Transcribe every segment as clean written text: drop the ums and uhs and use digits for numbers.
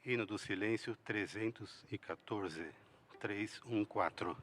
Hino do Silêncio 314, 314.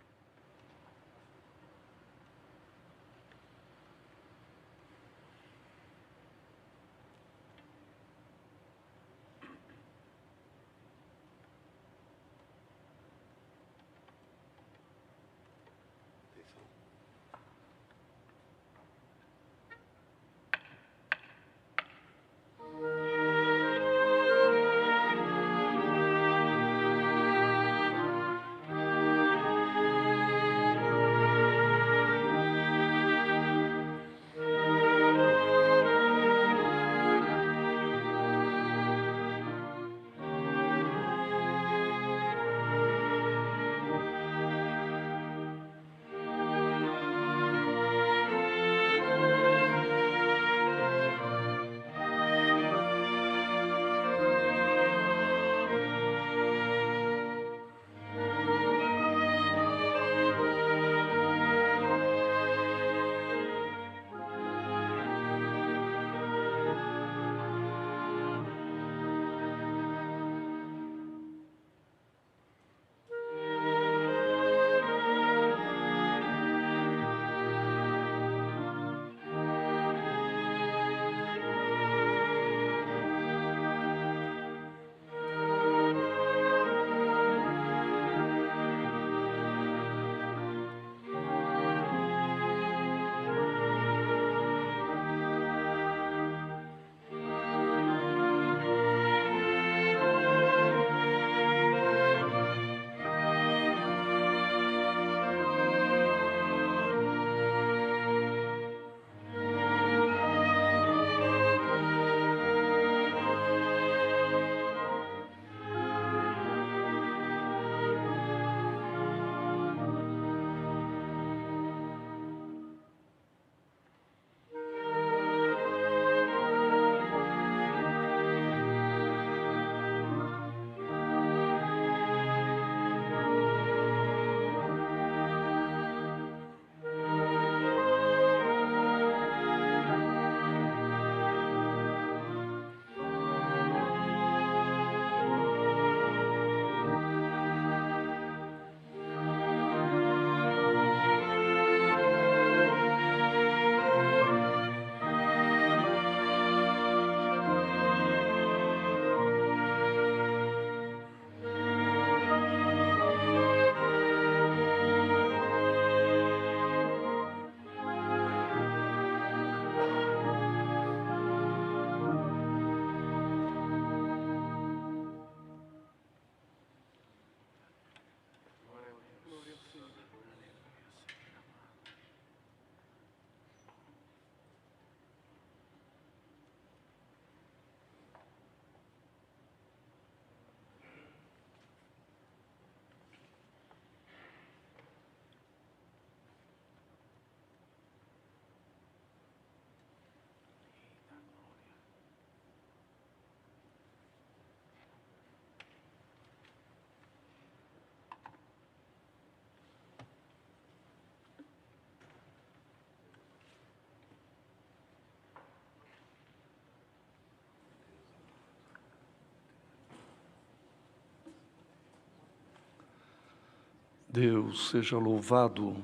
Deus seja louvado.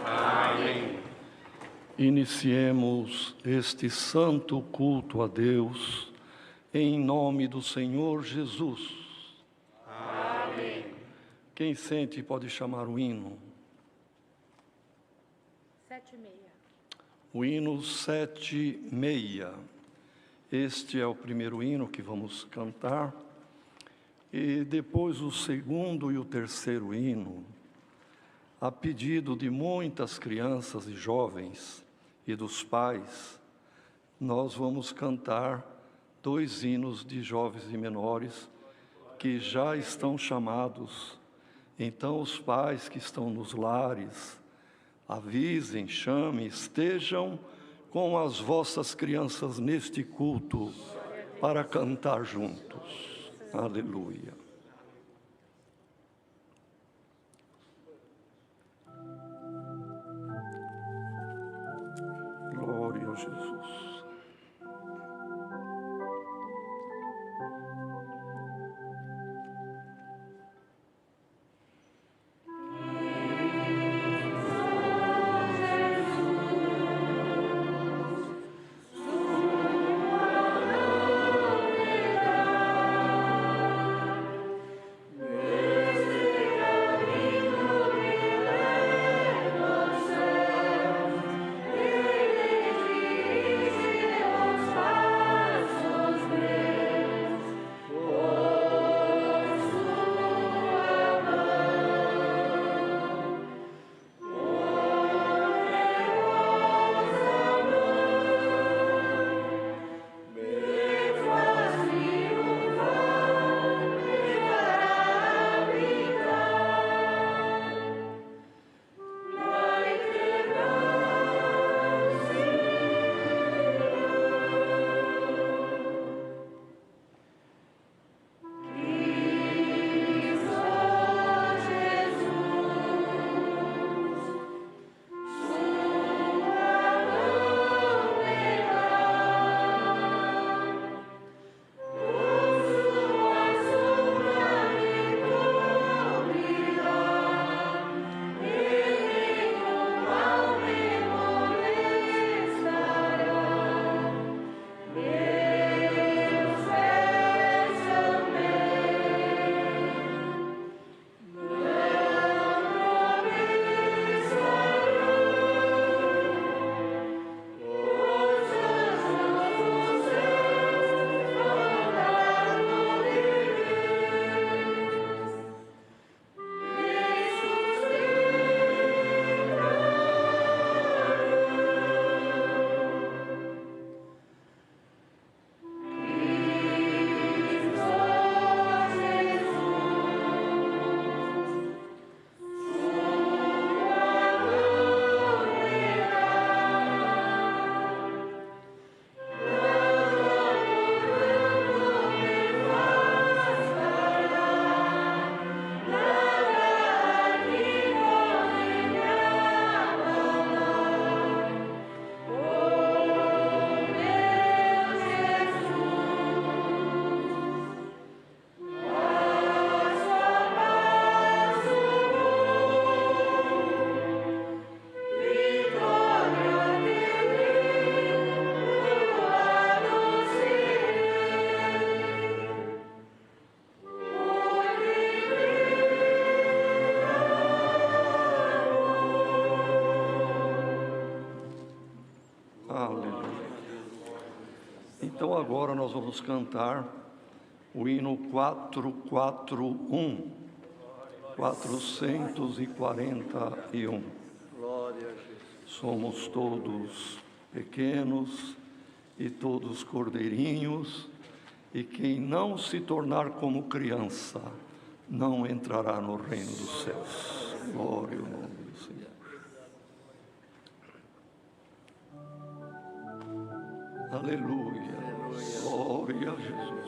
Amém. Iniciemos este santo culto a Deus em nome do Senhor Jesus. Amém. Quem sente pode chamar o hino. 7:30. O hino 7:30. Este é o primeiro hino que vamos cantar. E depois o segundo e o terceiro hino, a pedido de muitas crianças e jovens e dos pais, nós vamos cantar 2 hinos de jovens e menores que já estão chamados. Então os pais que estão nos lares, avisem, chamem, estejam com as vossas crianças neste culto para cantar juntos. Aleluia. Glória a Jesus. agora nós vamos cantar o hino 441. 441. Glória a Jesus. Somos todos pequenos e todos cordeirinhos, e quem não se tornar como criança não entrará no reino dos céus. Glória ao nome do Senhor. Aleluia. Glória a Jesus.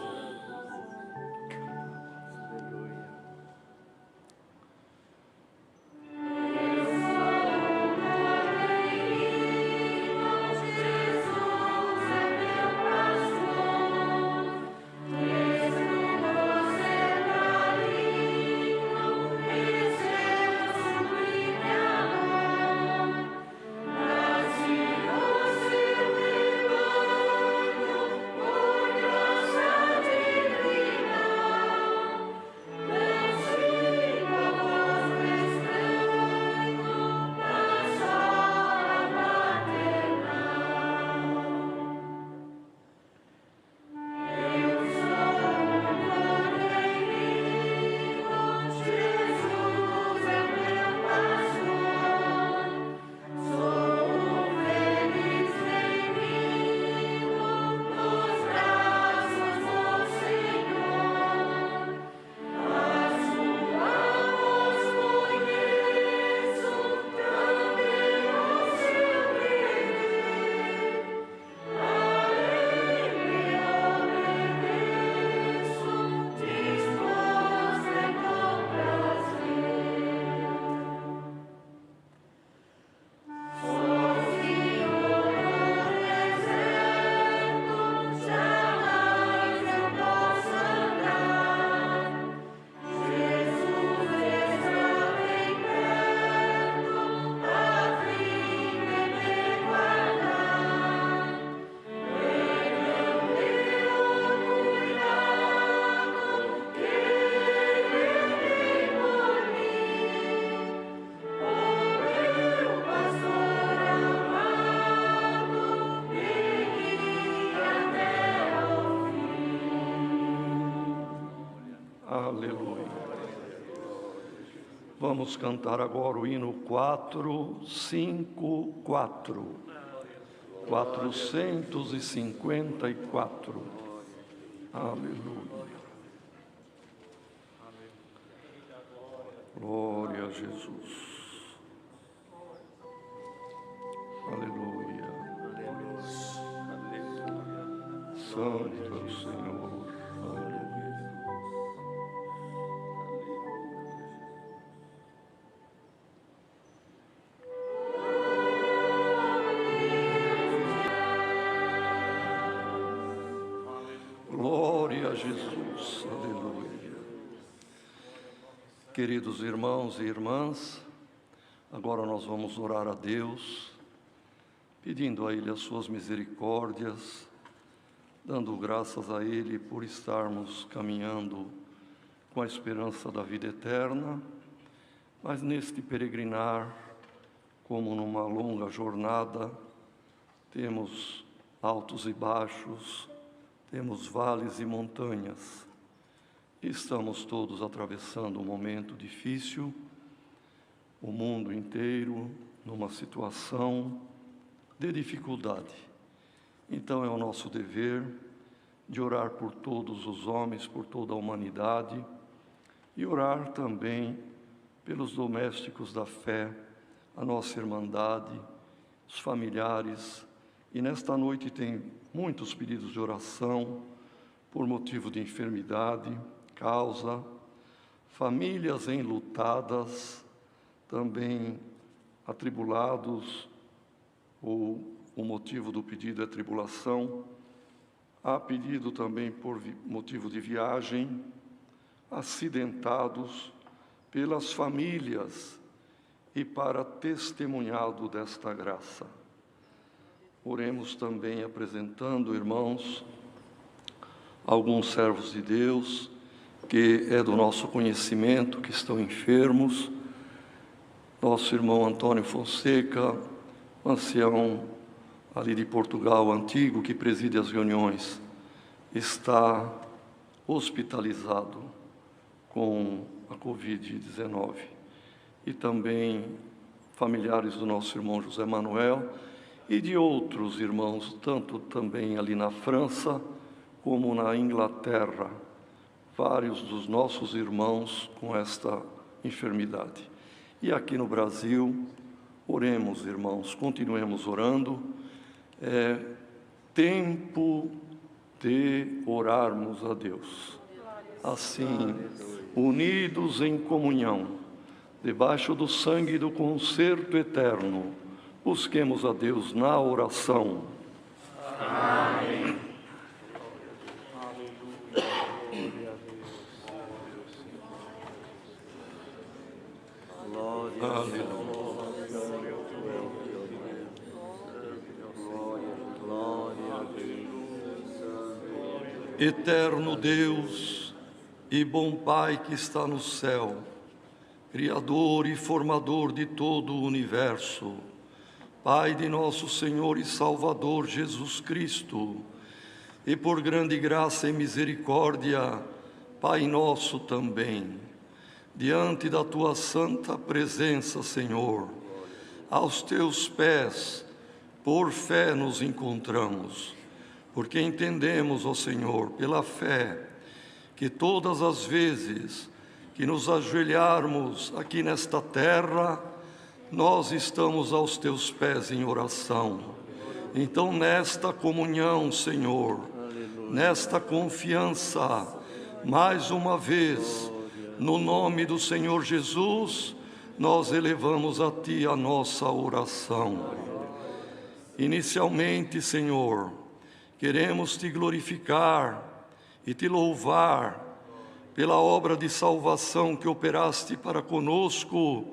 Aleluia. Vamos cantar agora o hino 454. 454. Aleluia. Glória a Jesus. Aleluia. Santo é o Senhor. Aleluia. Glória a Jesus. Aleluia. Queridos irmãos e irmãs, agora nós vamos orar a Deus, pedindo a Ele as suas misericórdias, dando graças a Ele por estarmos caminhando com a esperança da vida eterna, mas neste peregrinar, como numa longa jornada, temos altos e baixos, temos vales e montanhas, e estamos todos atravessando um momento difícil, o mundo inteiro numa situação de dificuldade. Então é o nosso dever de orar por todos os homens, por toda a humanidade, e orar também pelos domésticos da fé, a nossa irmandade, os familiares. E nesta noite tem muitos pedidos de oração por motivo de enfermidade, causa, famílias enlutadas, também atribulados, ou o motivo do pedido é tribulação. Há pedido também por motivo de viagem, acidentados, pelas famílias e para testemunhado desta graça. Oremos também apresentando, irmãos, alguns servos de Deus, que é do nosso conhecimento, que estão enfermos. Nosso irmão Antônio Fonseca, ancião ali de Portugal, antigo, que preside as reuniões está hospitalizado com a Covid-19. E também familiares do nosso irmão José Manuel e de outros irmãos, tanto também ali na França como na Inglaterra, vários dos nossos irmãos com esta enfermidade. E aqui no Brasil, oremos, irmãos, continuemos orando. É tempo de orarmos a Deus. Assim, unidos em comunhão, debaixo do sangue do concerto eterno, busquemos a Deus na oração. Amém. Eterno Deus e bom Pai que está no céu, Criador e formador de todo o universo, Pai de nosso Senhor e Salvador Jesus Cristo, e por grande graça e misericórdia, Pai nosso também, diante da Tua santa presença, Senhor, aos Teus pés, por fé nos encontramos, porque entendemos, ó Senhor, pela fé, que todas as vezes que nos ajoelharmos aqui nesta terra, nós estamos aos Teus pés em oração. Então, nesta comunhão, Senhor, nesta confiança, mais uma vez, no nome do Senhor Jesus, nós elevamos a Ti a nossa oração. Inicialmente, Senhor, queremos Te glorificar e Te louvar pela obra de salvação que operaste para conosco,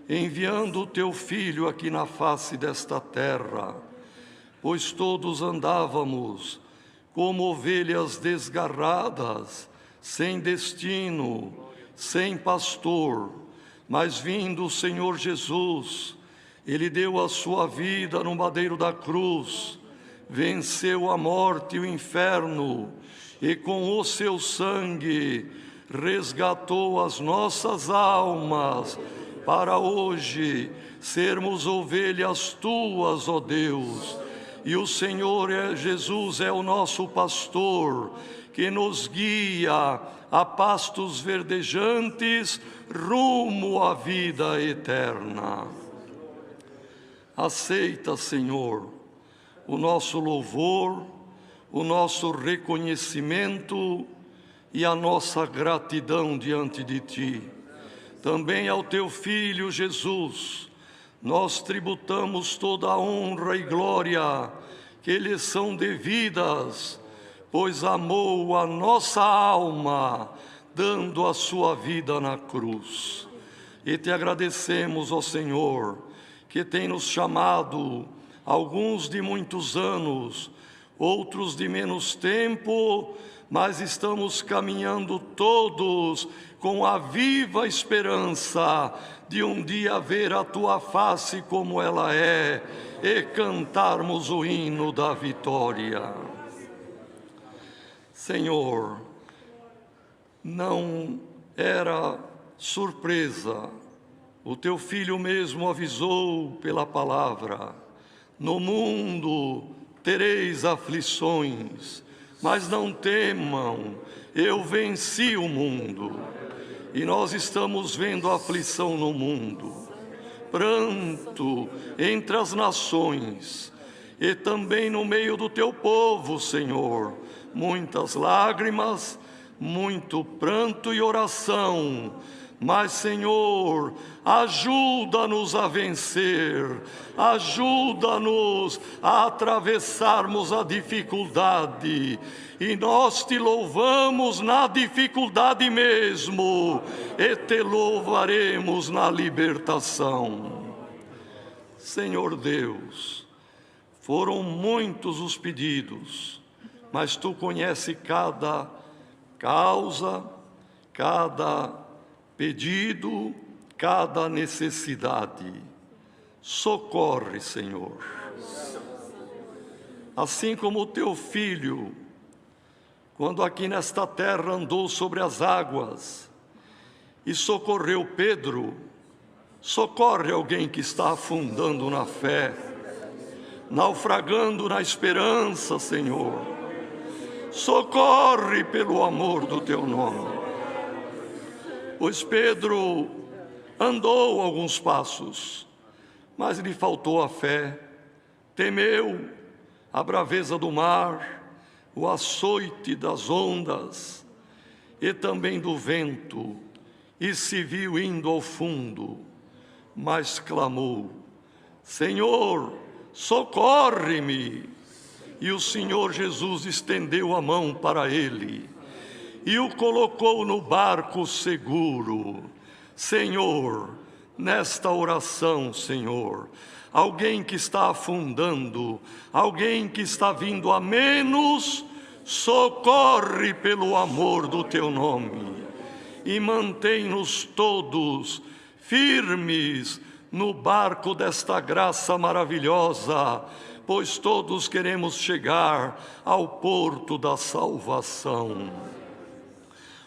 enviando o Teu Filho aqui na face desta terra, pois todos andávamos como ovelhas desgarradas, sem destino, sem pastor, mas vindo o Senhor Jesus, Ele deu a sua vida no madeiro da cruz, venceu a morte e o inferno, e com o seu sangue resgatou as nossas almas, para hoje sermos ovelhas Tuas, ó Deus. E o Senhor Jesus é o nosso pastor, que nos guia a pastos verdejantes, rumo à vida eterna. Aceita, Senhor, o nosso louvor, o nosso reconhecimento e a nossa gratidão diante de Ti. Também ao Teu Filho Jesus, nós tributamos toda a honra e glória que lhes são devidas, pois amou a nossa alma, dando a sua vida na cruz. E Te agradecemos, ó Senhor, que tem nos chamado, alguns de muitos anos, outros de menos tempo, mas estamos caminhando todos com a viva esperança de um dia ver a Tua face como ela é e cantarmos o hino da vitória. Senhor, não era surpresa, o Teu Filho mesmo avisou pela palavra: no mundo tereis aflições, mas não temam, eu venci o mundo. E nós estamos vendo a aflição no mundo, pranto entre as nações, e também no meio do Teu povo, Senhor, muitas lágrimas, muito pranto e oração. Mas, Senhor, ajuda-nos a vencer, ajuda-nos a atravessarmos a dificuldade, e nós Te louvamos na dificuldade mesmo, e Te louvaremos na libertação. Senhor Deus, foram muitos os pedidos, mas Tu conheces cada causa, cada pedido, cada necessidade. Socorre, Senhor. Assim como o Teu Filho quando aqui nesta terra andou sobre as águas e socorreu Pedro, socorre alguém que está afundando na fé, naufragando na esperança, Senhor. Socorre pelo amor do teu nome. Pois Pedro andou alguns passos, mas lhe faltou a fé, temeu a braveza do mar, o açoite das ondas e também do vento, e se viu indo ao fundo, mas clamou: Senhor, socorre-me! E o Senhor Jesus estendeu a mão para ele e o colocou no barco seguro. Senhor, nesta oração, Senhor, alguém que está afundando, alguém que está vindo a menos, socorre pelo amor do teu nome e mantém-nos todos firmes no barco desta graça maravilhosa, pois todos queremos chegar ao porto da salvação.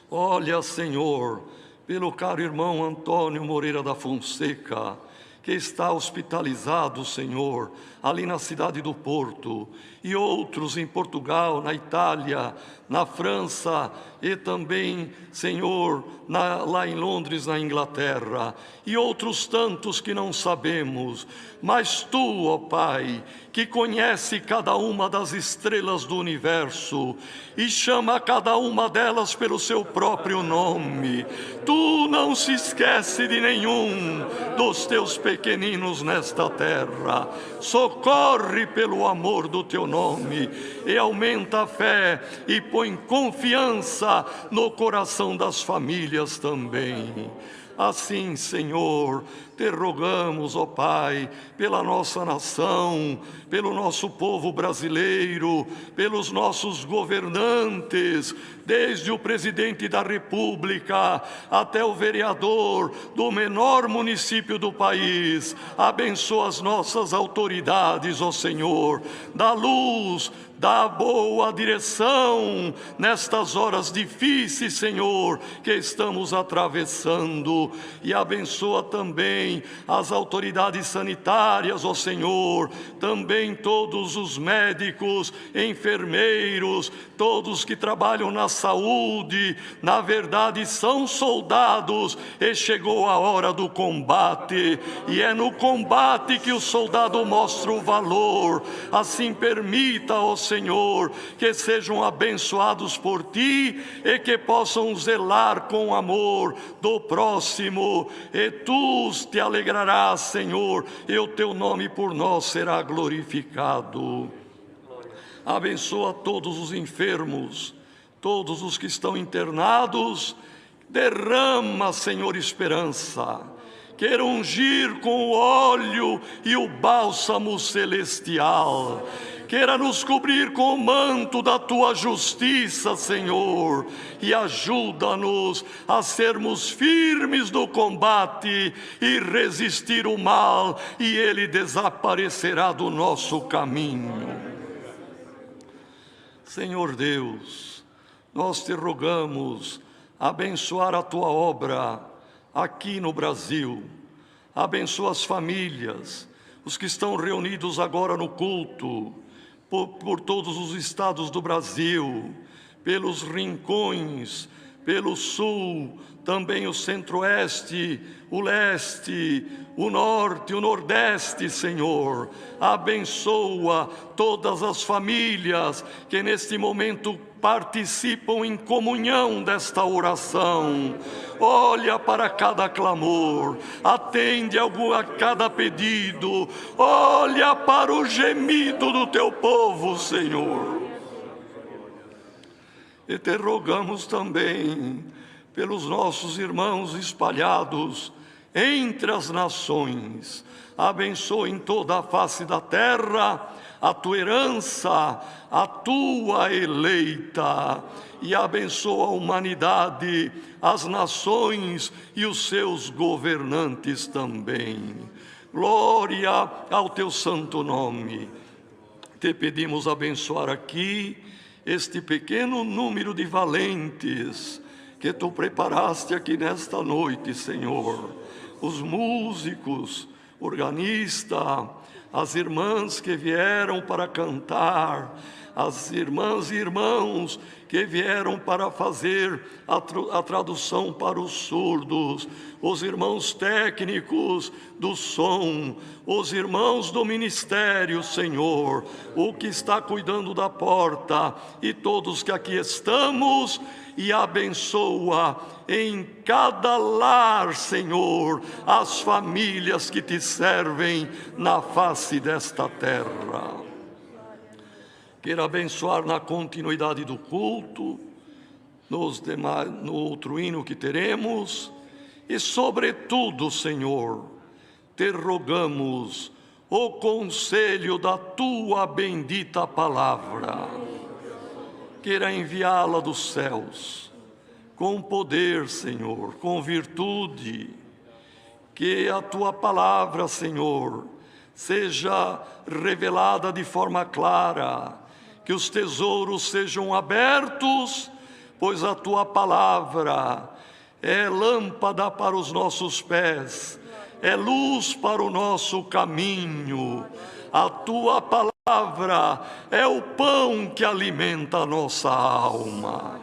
Olha, Senhor, pelo caro irmão Antônio Moreira da Fonseca, que está hospitalizado, Senhor, ali na cidade do Porto, e outros em Portugal, na Itália, na França e também, Senhor, lá em Londres, na Inglaterra, e outros tantos que não sabemos, mas Tu, ó Pai, que conhece cada uma das estrelas do universo e chama cada uma delas pelo seu próprio nome, Tu não se esquece de nenhum dos Teus pequeninos nesta terra. Socorre pelo amor do Teu nome e aumenta a fé e põe confiança no coração das famílias também. Assim, Senhor, te rogamos, ó Pai, pela nossa nação, pelo nosso povo brasileiro, pelos nossos governantes, desde o presidente da República até o vereador do menor município do país. Abençoa as nossas autoridades, ó Senhor, dá luz, dá boa direção nestas horas difíceis, Senhor, que estamos atravessando, e abençoa também as autoridades sanitárias, ó Senhor, também todos os médicos, enfermeiros, todos que trabalham na saúde, na verdade são soldados, e chegou a hora do combate, e é no combate que o soldado mostra o valor. Assim permita, ó Senhor, que sejam abençoados por Ti e que possam zelar com amor do próximo, e Tu te alegrarás, Senhor, e o Teu nome por nós será glorificado. Abençoa todos os enfermos, todos os que estão internados, derrama, Senhor, esperança. Quero ungir com o óleo e o bálsamo celestial. Queira nos cobrir com o manto da Tua justiça, Senhor, e ajuda-nos a sermos firmes no combate e resistir o mal, e ele desaparecerá do nosso caminho. Senhor Deus, nós te rogamos abençoar a Tua obra aqui no Brasil. Abençoa as famílias, os que estão reunidos agora no culto, por todos os estados do Brasil, pelos rincões, pelo sul, também o centro-oeste, o leste, o norte, o nordeste, Senhor. Abençoa todas as famílias que neste momento participam em comunhão desta oração. Olha para cada clamor, atende a cada pedido, olha para o gemido do Teu povo, Senhor. E te rogamos também pelos nossos irmãos espalhados entre as nações. Abençoa em toda a face da terra a Tua herança, a Tua eleita, e abençoa a humanidade, as nações e os seus governantes também. Glória ao Teu santo nome. Te pedimos abençoar aqui este pequeno número de valentes que Tu preparaste aqui nesta noite, Senhor. Os músicos, organista, as irmãs que vieram para cantar, as irmãs e irmãos que vieram para fazer a tradução para os surdos, os irmãos técnicos do som, os irmãos do ministério, Senhor, o que está cuidando da porta e todos que aqui estamos, e abençoa em cada lar, Senhor, as famílias que Te servem na face desta terra. Queira abençoar na continuidade do culto, no outro hino que teremos, e sobretudo, Senhor, Te rogamos o conselho da Tua bendita palavra. Queira enviá-la dos céus, com poder, Senhor, com virtude, que a Tua palavra, Senhor, seja revelada de forma clara, que os tesouros sejam abertos, pois a Tua palavra é lâmpada para os nossos pés, é luz para o nosso caminho. A Tua palavra é o pão que alimenta a nossa alma.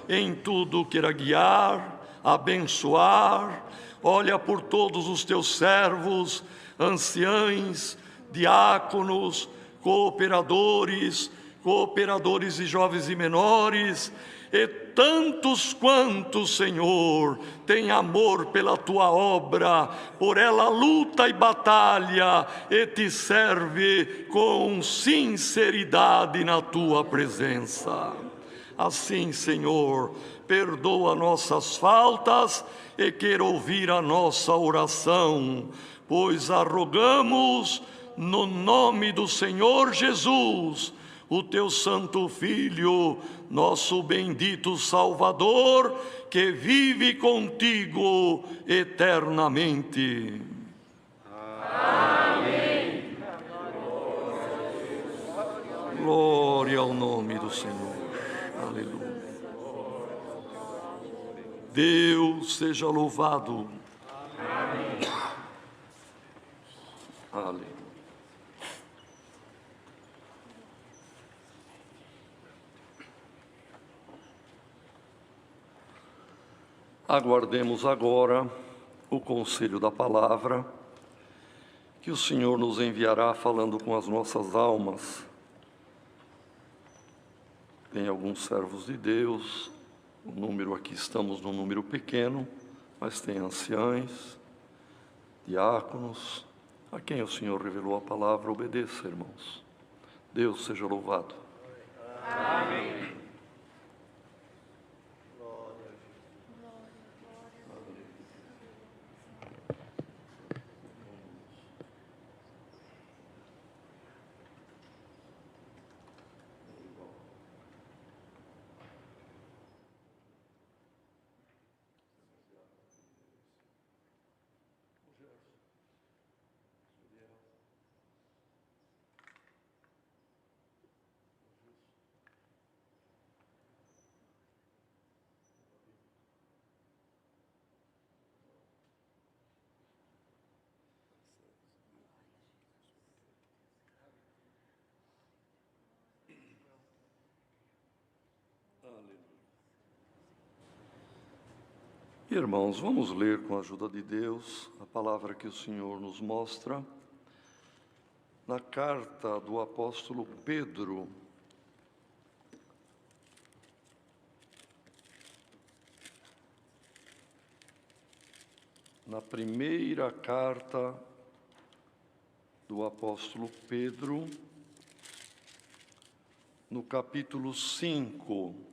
Em tudo queira guiar, abençoar, olha por todos os Teus servos, anciães, diáconos, cooperadores e jovens e menores, e tantos quantos, Senhor, têm amor pela Tua obra, por ela luta e batalha, e Te serve com sinceridade na Tua presença. Assim, Senhor, perdoa nossas faltas e queira ouvir a nossa oração, pois a rogamos no nome do Senhor Jesus, o Teu Santo Filho, nosso bendito Salvador, que vive contigo eternamente. Amém. Glória ao nome do Senhor. Aleluia. Deus seja louvado. Amém. Aleluia. Aguardemos agora o conselho da palavra que o Senhor nos enviará falando com as nossas almas. Tem alguns servos de Deus, o número aqui estamos num número pequeno, mas tem anciães, diáconos, a quem o Senhor revelou a palavra. Obedeça, irmãos. Deus seja louvado. Amém. Irmãos, vamos ler com a ajuda de Deus a palavra que o Senhor nos mostra na carta do apóstolo Pedro, na primeira carta do apóstolo Pedro, no capítulo 5.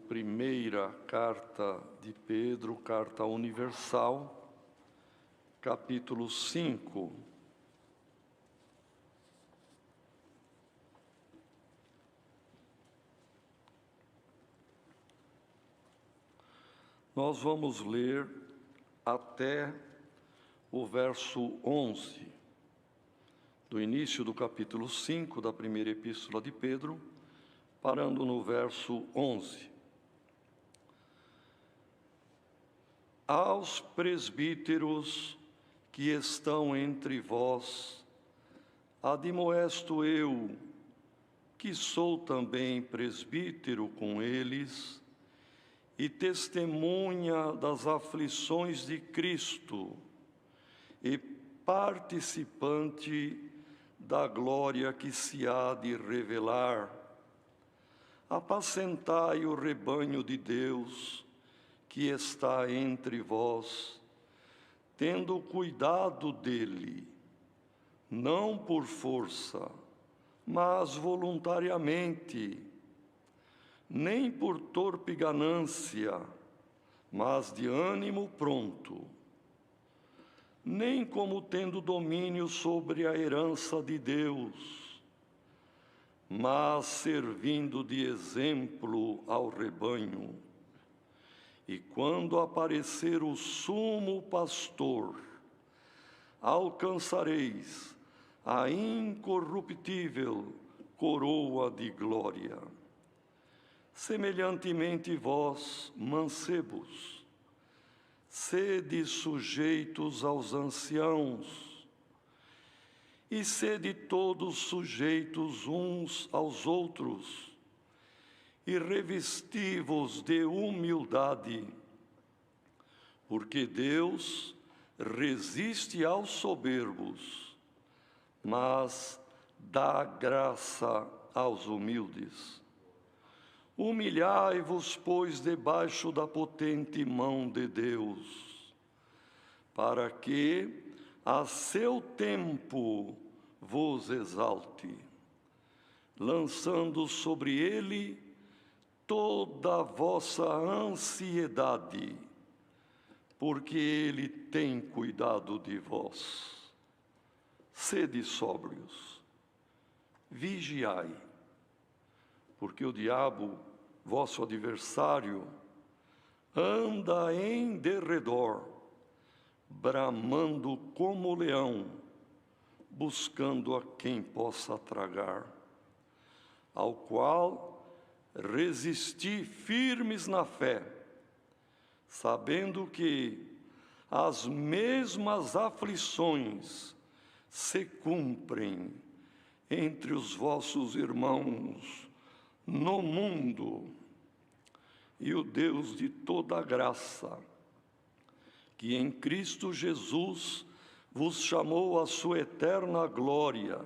Primeira carta de Pedro, carta universal, capítulo 5. Nós vamos ler até o verso 11. do início do capítulo 5 da primeira epístola de Pedro, parando no verso 11. Aos presbíteros que estão entre vós, admoesto eu, que sou também presbítero com eles, e testemunha das aflições de Cristo, e participante da glória que se há de revelar. Apacentai o rebanho de Deus, que está entre vós, tendo cuidado dele, não por força, mas voluntariamente, nem por torpe ganância, mas de ânimo pronto, nem como tendo domínio sobre a herança de Deus, mas servindo de exemplo ao rebanho. E quando aparecer o sumo pastor, alcançareis a incorruptível coroa de glória. Semelhantemente vós, mancebos, sede sujeitos aos anciãos, e sede todos sujeitos uns aos outros, e revesti-vos de humildade, porque Deus resiste aos soberbos, mas dá graça aos humildes. Humilhai-vos, pois, debaixo da potente mão de Deus, para que, a seu tempo, vos exalte, lançando sobre ele toda a vossa ansiedade, porque ele tem cuidado de vós. Sede sóbrios, vigiai, porque o diabo, vosso adversário, anda em derredor, bramando como leão, buscando a quem possa tragar, ao qual resisti firmes na fé, sabendo que as mesmas aflições se cumprem entre os vossos irmãos no mundo. E o Deus de toda graça, que em Cristo Jesus vos chamou à sua eterna glória,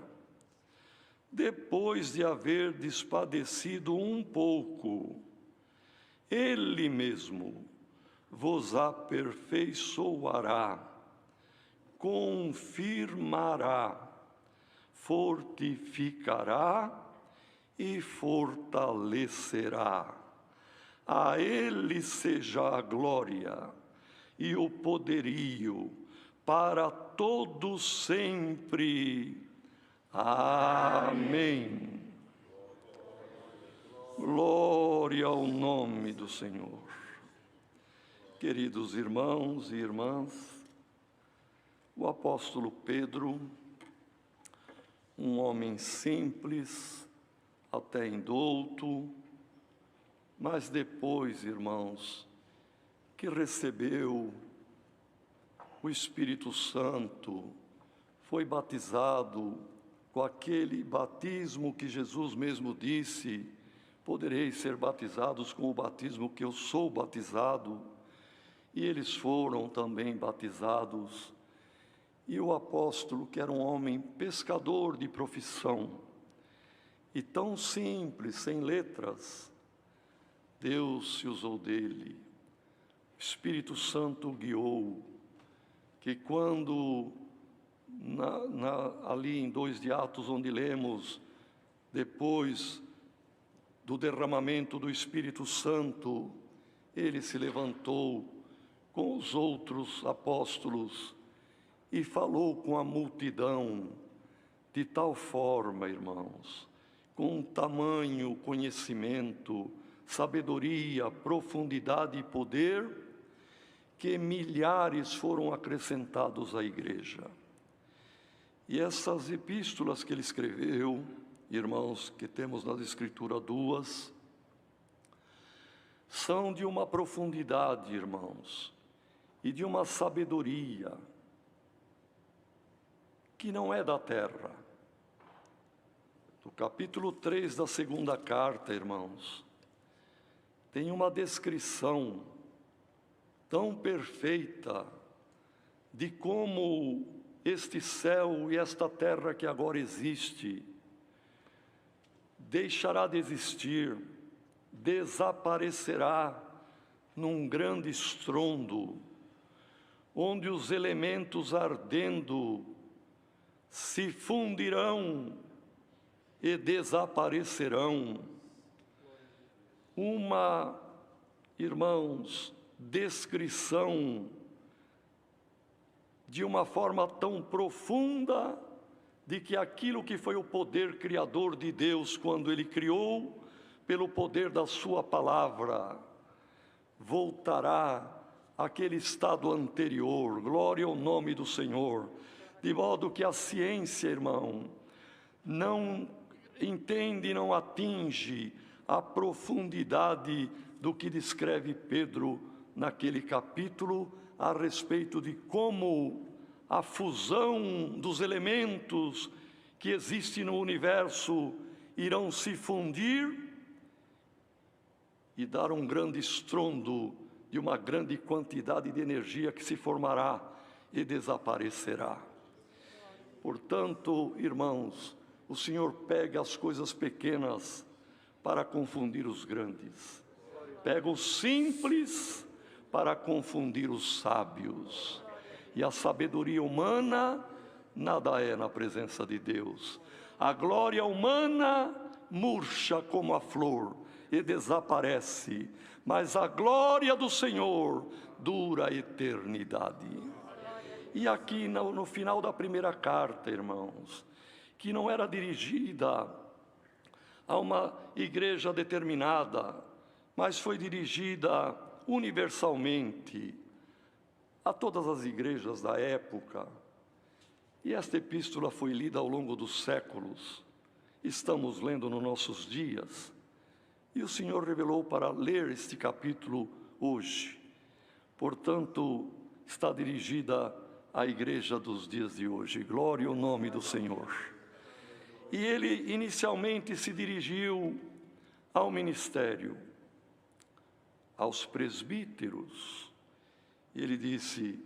depois de haverdes padecido um pouco, Ele mesmo vos aperfeiçoará, confirmará, fortificará e fortalecerá. A Ele seja a glória e o poderio para todos sempre. Amém. Glória ao nome do Senhor. Queridos irmãos e irmãs, o apóstolo Pedro, um homem simples, até indouto, mas depois, irmãos, que recebeu o Espírito Santo, foi batizado com aquele batismo que Jesus mesmo disse: podereis ser batizados com o batismo que eu sou batizado. E eles foram também batizados. E o apóstolo, que era um homem pescador de profissão, e tão simples, sem letras, Deus se usou dele. O Espírito Santo o guiou, que quando, ali em 2 de Atos, onde lemos, depois do derramamento do Espírito Santo, ele se levantou com os outros apóstolos e falou com a multidão de tal forma, irmãos, com tamanho conhecimento, sabedoria, profundidade e poder, que milhares foram acrescentados à igreja. E essas epístolas que ele escreveu, irmãos, que temos na Escritura duas, são de uma profundidade, irmãos, e de uma sabedoria que não é da terra. No capítulo 3 da segunda carta, irmãos, tem uma descrição tão perfeita de como este céu e esta terra que agora existe deixará de existir, desaparecerá num grande estrondo, onde os elementos ardendo se fundirão e desaparecerão. Uma, irmãos, descrição de uma forma tão profunda de que aquilo que foi o poder criador de Deus quando Ele criou, pelo poder da sua palavra, voltará àquele estado anterior. Glória ao nome do Senhor. De modo que a ciência, irmão, não entende, não atinge a profundidade do que descreve Pedro naquele capítulo, a respeito de como a fusão dos elementos que existem no universo irão se fundir e dar um grande estrondo de uma grande quantidade de energia que se formará e desaparecerá. Portanto, irmãos, o Senhor pega as coisas pequenas para confundir os grandes, pega o simples para confundir os sábios. E a sabedoria humana nada é na presença de Deus. A glória humana murcha como a flor e desaparece, mas a glória do Senhor dura a eternidade. E aqui no final da primeira carta, irmãos, que não era dirigida a uma igreja determinada, mas foi dirigida universalmente a todas as igrejas da época. E esta epístola foi lida ao longo dos séculos, estamos lendo nos nossos dias, e o Senhor revelou para ler este capítulo hoje. Portanto, está dirigida à igreja dos dias de hoje. Glória ao nome do Senhor. E ele inicialmente se dirigiu ao ministério, aos presbíteros. Ele disse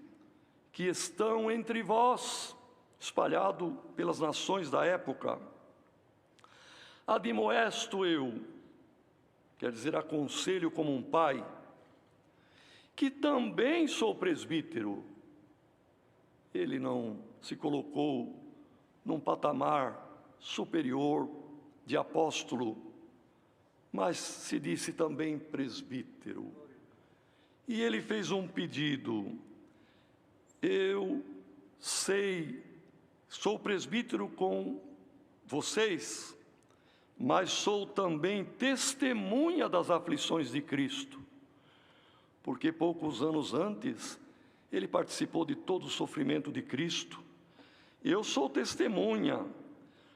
que estão entre vós, espalhado pelas nações da época. Admoesto eu, quer dizer, aconselho como um pai, que também sou presbítero. Ele não se colocou num patamar superior de apóstolo, mas se disse também presbítero. E ele fez um pedido: eu sou presbítero com vocês, mas sou também testemunha das aflições de Cristo, porque poucos anos antes ele participou de todo o sofrimento de Cristo. Eu sou testemunha,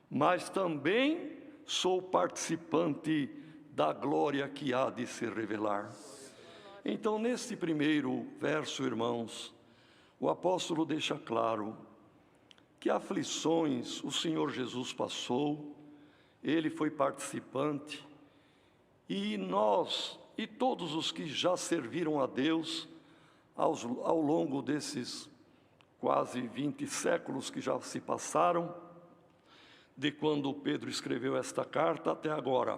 mas também sou participante da glória que há de se revelar. Então, neste primeiro verso, irmãos, o apóstolo deixa claro que aflições o Senhor Jesus passou, ele foi participante, e nós, e todos os que já serviram a Deus, ao longo desses quase 20 séculos que já se passaram, de quando Pedro escreveu esta carta até agora,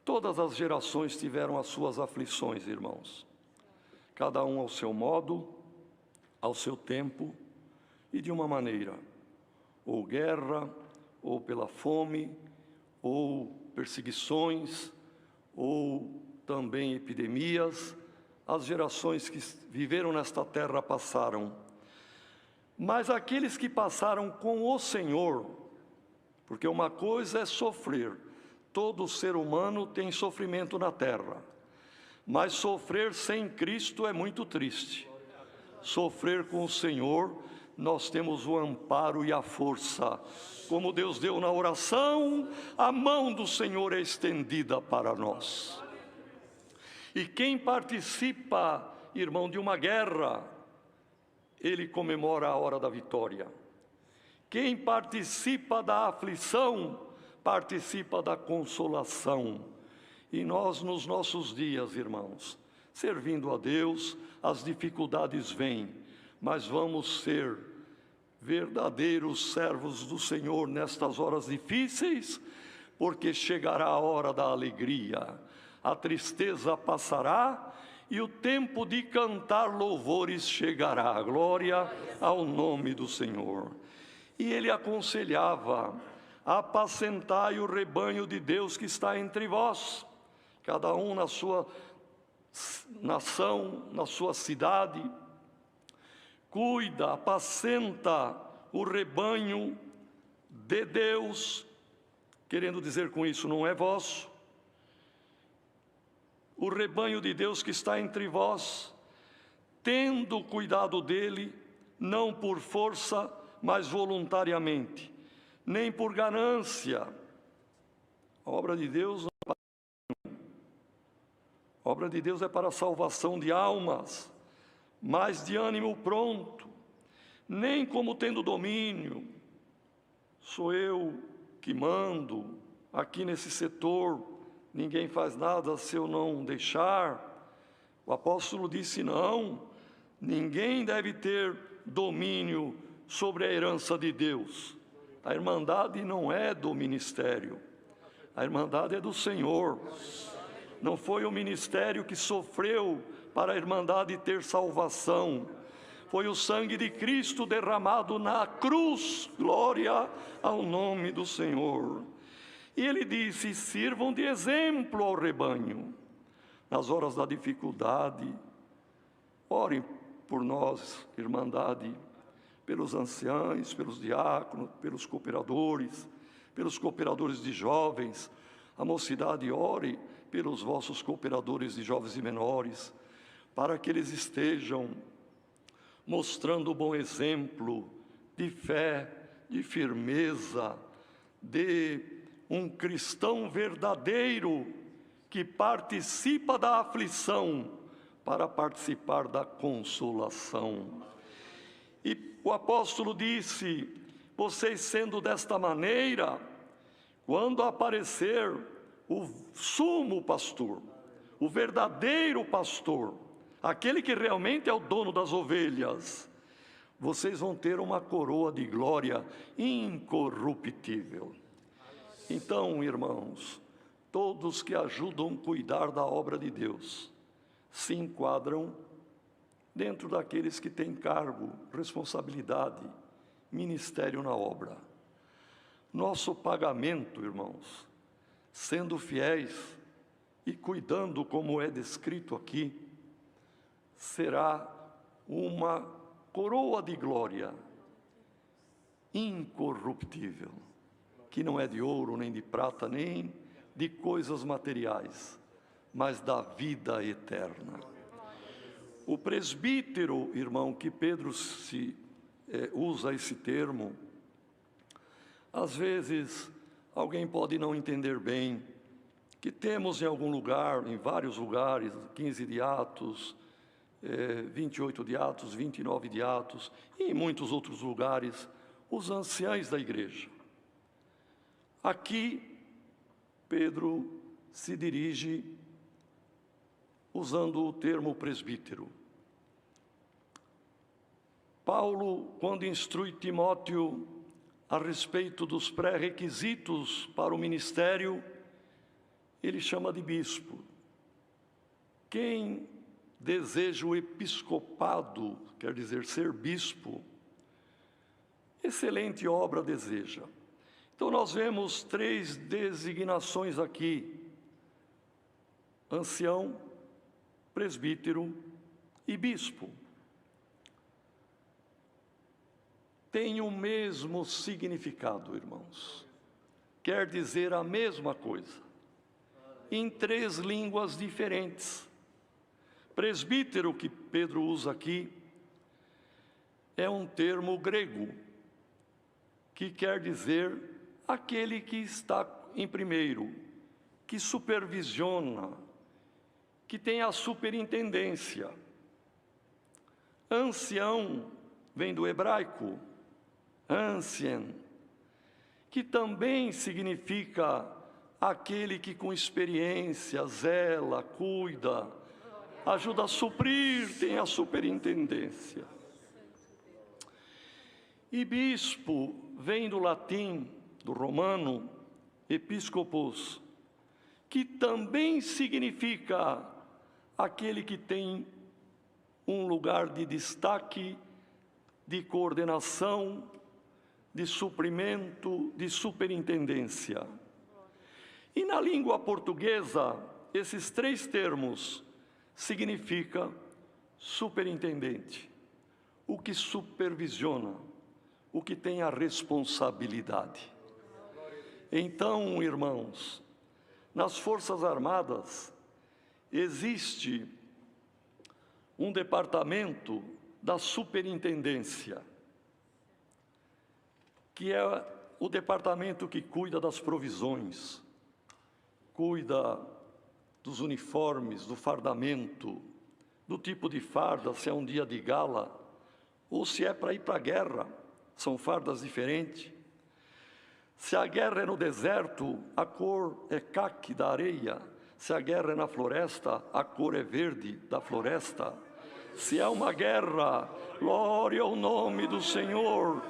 todas as gerações tiveram as suas aflições, irmãos. Cada um ao seu modo, ao seu tempo e de uma maneira. Ou guerra, ou pela fome, ou perseguições, ou também epidemias. As gerações que viveram nesta terra passaram. Mas aqueles que passaram com o Senhor, porque uma coisa é sofrer, todo ser humano tem sofrimento na terra, mas sofrer sem Cristo é muito triste. Sofrer com o Senhor nós temos o amparo e a força. Como Deus deu na oração, a mão do Senhor é estendida para nós. E quem participa, irmão, de uma guerra, ele comemora a hora da vitória. Quem participa da aflição, participa da consolação. E nós, nos nossos dias, irmãos, servindo a Deus, as dificuldades vêm, mas vamos ser verdadeiros servos do Senhor nestas horas difíceis, porque chegará a hora da alegria, a tristeza passará e o tempo de cantar louvores chegará. Glória ao nome do Senhor. E ele aconselhava: apacentai o rebanho de Deus que está entre vós, cada um na sua nação, na sua cidade. Cuida, apacenta o rebanho de Deus, querendo dizer com isso, não é vosso. O rebanho de Deus que está entre vós, tendo cuidado dele, não por força, mas voluntariamente, nem por ganância. A obra de Deus não é para... A obra de Deus é para a salvação de almas, mas de ânimo pronto, nem como tendo domínio. Sou eu que mando aqui nesse setor, ninguém faz nada se eu não deixar. O apóstolo disse: não, ninguém deve ter domínio sobre a herança de Deus. A irmandade não é do ministério, a irmandade é do Senhor. Não foi o ministério que sofreu para a irmandade ter salvação. Foi o sangue de Cristo derramado na cruz. Glória ao nome do Senhor. E ele disse: sirvam de exemplo ao rebanho. Nas horas da dificuldade, orem por nós, irmandade, pelos anciãos, pelos diáconos, pelos cooperadores de jovens. A mocidade, ore pelos vossos cooperadores de jovens e menores, para que eles estejam mostrando o bom exemplo de fé, de firmeza, de um cristão verdadeiro que participa da aflição para participar da consolação. E o apóstolo disse: vocês sendo desta maneira, quando aparecer o sumo pastor, o verdadeiro pastor, aquele que realmente é o dono das ovelhas, vocês vão ter uma coroa de glória incorruptível. Então, irmãos, todos que ajudam a cuidar da obra de Deus se enquadram dentro daqueles que têm cargo, responsabilidade, ministério na obra. Nosso pagamento, irmãos, sendo fiéis e cuidando como é descrito aqui, será uma coroa de glória incorruptível, que não é de ouro, nem de prata, nem de coisas materiais, mas da vida eterna. O presbítero, irmão, que Pedro usa esse termo, às vezes alguém pode não entender bem, que temos em algum lugar, em vários lugares, 15 de Atos, 28 de Atos, 29 de Atos, e em muitos outros lugares, os anciãos da igreja. Aqui, Pedro se dirige usando o termo presbítero. Paulo, quando instrui Timóteo a respeito dos pré-requisitos para o ministério, ele chama de bispo. Quem deseja o episcopado, quer dizer, ser bispo, excelente obra deseja. Então nós vemos 3 designações aqui: ancião, presbítero e bispo. Tem o mesmo significado, irmãos. Quer dizer a mesma coisa, em 3 línguas diferentes. Presbítero, que Pedro usa aqui, é um termo grego, que quer dizer aquele que está em primeiro, que supervisiona, que tem a superintendência. Ancião vem do hebraico, ancien, que também significa aquele que com experiência zela, cuida, ajuda a suprir, tem a superintendência. E bispo vem do latim, do romano, episcopos, que também significa aquele que tem um lugar de destaque, de coordenação, de suprimento, de superintendência. E na língua portuguesa, esses três termos significam superintendente, o que supervisiona, o que tem a responsabilidade. Então, irmãos, nas Forças Armadas existe um departamento da superintendência, que é o departamento que cuida das provisões, cuida dos uniformes, do fardamento, do tipo de farda, se é um dia de gala, ou se é para ir para a guerra, são fardas diferentes. Se a guerra é no deserto, a cor é caque da areia. Se a guerra é na floresta, a cor é verde da floresta. Se é uma guerra, glória ao nome do Senhor,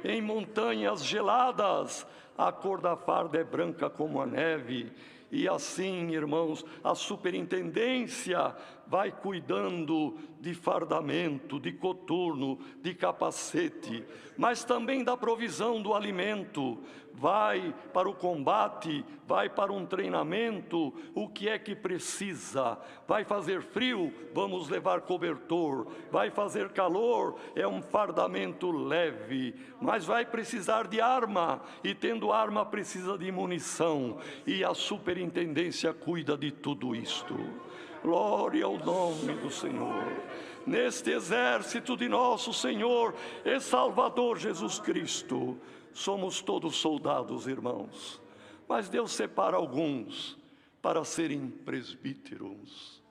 em montanhas geladas, a cor da farda é branca como a neve. E assim, irmãos, a superintendência vai cuidando de fardamento, de coturno, de capacete, mas também da provisão do alimento. Vai para o combate, vai para um treinamento, o que é que precisa? Vai fazer frio? Vamos levar cobertor. Vai fazer calor? É um fardamento leve, mas vai precisar de arma, e tendo arma precisa de munição, e a superintendência cuida de tudo isto. Glória ao nome do Senhor. Neste exército de nosso Senhor e Salvador Jesus Cristo, somos todos soldados, irmãos, mas Deus separa alguns para serem presbíteros,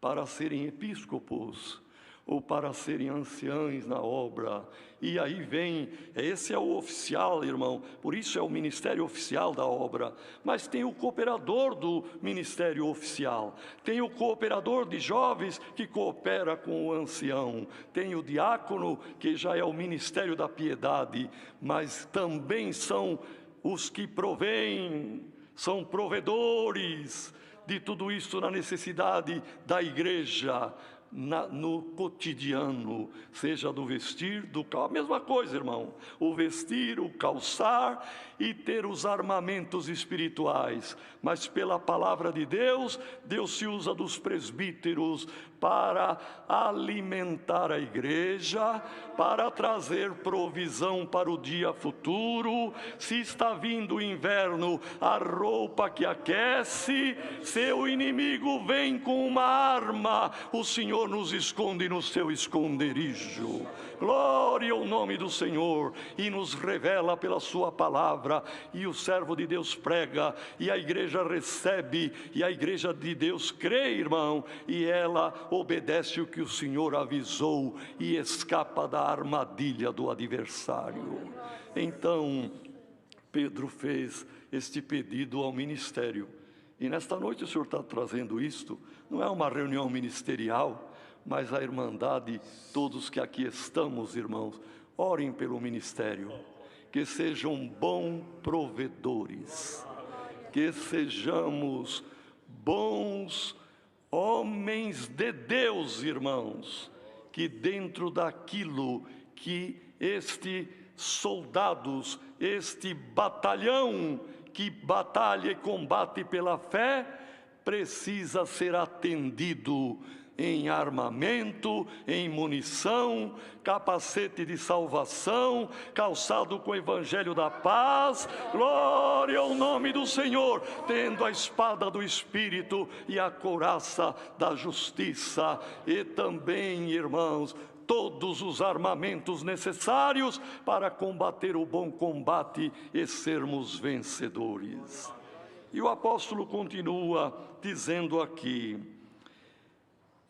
para serem episcopos, ou para serem anciães na obra. E aí vem, esse é o oficial, irmão, por isso é o ministério oficial da obra. Mas tem o cooperador do ministério oficial, tem o cooperador de jovens que coopera com o ancião, tem o diácono, que já é o ministério da piedade, mas também são os que provêm, são provedores de tudo isso na necessidade da igreja, no cotidiano, seja do vestir, do calçar, a mesma coisa, irmão, o vestir, o calçar e ter os armamentos espirituais, mas pela palavra de Deus, Deus se usa dos presbíteros para alimentar a igreja, para trazer provisão para o dia futuro. Se está vindo o inverno, a roupa que aquece, se o inimigo vem com uma arma, o Senhor nos esconde no seu esconderijo. Glória ao nome do Senhor, e nos revela pela sua palavra, e o servo de Deus prega, e a igreja recebe, e a igreja de Deus crê, irmão, e ela obedece o que o Senhor avisou, e escapa da armadilha do adversário. Então, Pedro fez este pedido ao ministério, e nesta noite o Senhor está trazendo isto, não é uma reunião ministerial, mas a irmandade, todos que aqui estamos, irmãos, orem pelo ministério, que sejam bons provedores, que sejamos bons homens de Deus, irmãos, que dentro daquilo que soldados, este batalhão que batalha e combate pela fé, precisa ser atendido em armamento, em munição, capacete de salvação, calçado com o evangelho da paz. Glória ao nome do Senhor, tendo a espada do Espírito e a couraça da justiça. E também, irmãos, todos os armamentos necessários para combater o bom combate e sermos vencedores. E o apóstolo continua dizendo aqui: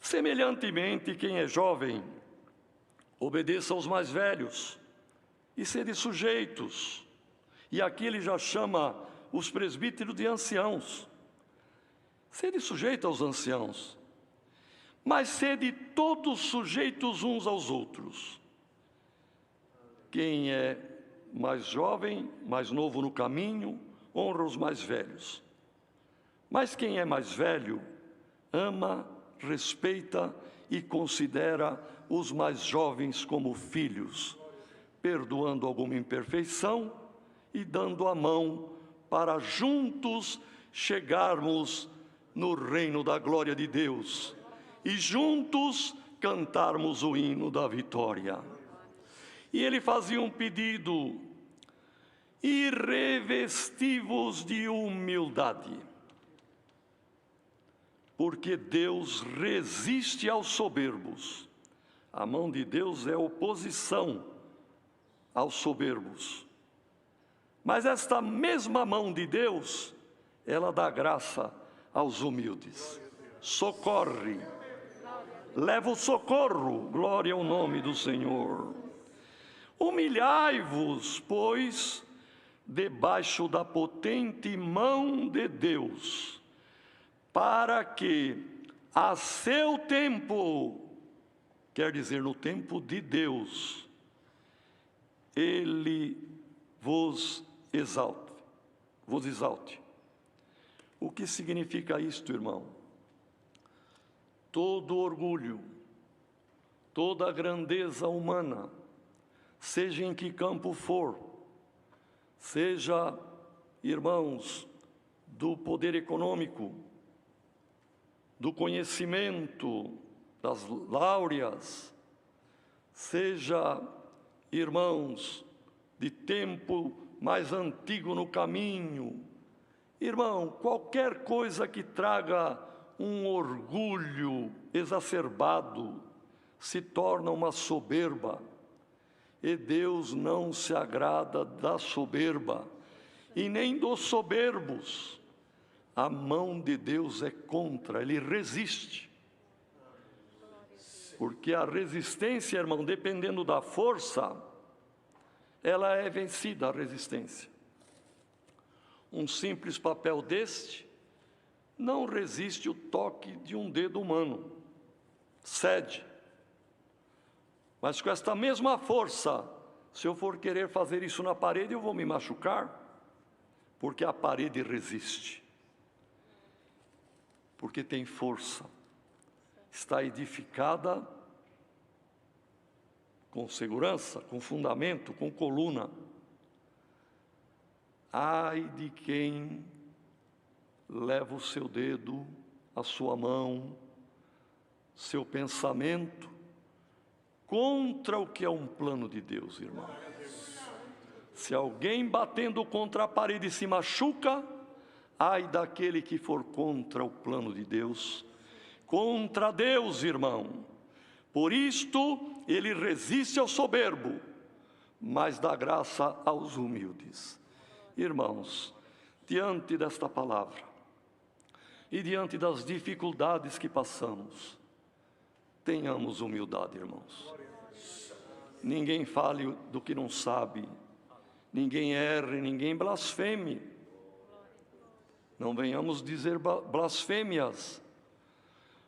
semelhantemente, quem é jovem, obedeça aos mais velhos e sede sujeitos. E aqui ele já chama os presbíteros de anciãos. Sede sujeito aos anciãos, mas sede todos sujeitos uns aos outros. Quem é mais jovem, mais novo no caminho, honra os mais velhos. Mas quem é mais velho, ama, respeita e considera os mais jovens como filhos, perdoando alguma imperfeição e dando a mão para juntos chegarmos no reino da glória de Deus e juntos cantarmos o hino da vitória. E ele fazia um pedido: e revesti-vos de humildade, porque Deus resiste aos soberbos. A mão de Deus é oposição aos soberbos. Mas esta mesma mão de Deus, ela dá graça aos humildes. Socorre, leva o socorro, glória ao nome do Senhor. Humilhai-vos, pois, debaixo da potente mão de Deus, para que a seu tempo, quer dizer, no tempo de Deus, Ele vos exalte. O que significa isto, irmão? Todo orgulho, toda grandeza humana, seja em que campo for, seja, irmãos, do poder econômico, do conhecimento, das láureas, seja, irmãos, de tempo mais antigo no caminho. Irmão, qualquer coisa que traga um orgulho exacerbado se torna uma soberba. E Deus não se agrada da soberba e nem dos soberbos. A mão de Deus é contra, Ele resiste. Porque a resistência, irmão, dependendo da força, ela é vencida, a resistência. Um simples papel deste não resiste o toque de um dedo humano, cede. Mas com esta mesma força, se eu for querer fazer isso na parede, eu vou me machucar, porque a parede resiste. Porque tem força, está edificada com segurança, com fundamento, com coluna. Ai de quem leva o seu dedo, a sua mão, seu pensamento, contra o que é um plano de Deus, irmão. Se alguém batendo contra a parede se machuca, ai daquele que for contra o plano de Deus, contra Deus, irmão. Por isto, ele resiste ao soberbo, mas dá graça aos humildes. Irmãos, diante desta palavra e diante das dificuldades que passamos, tenhamos humildade, irmãos. Ninguém fale do que não sabe, ninguém erre, ninguém blasfeme. Não venhamos dizer blasfêmias,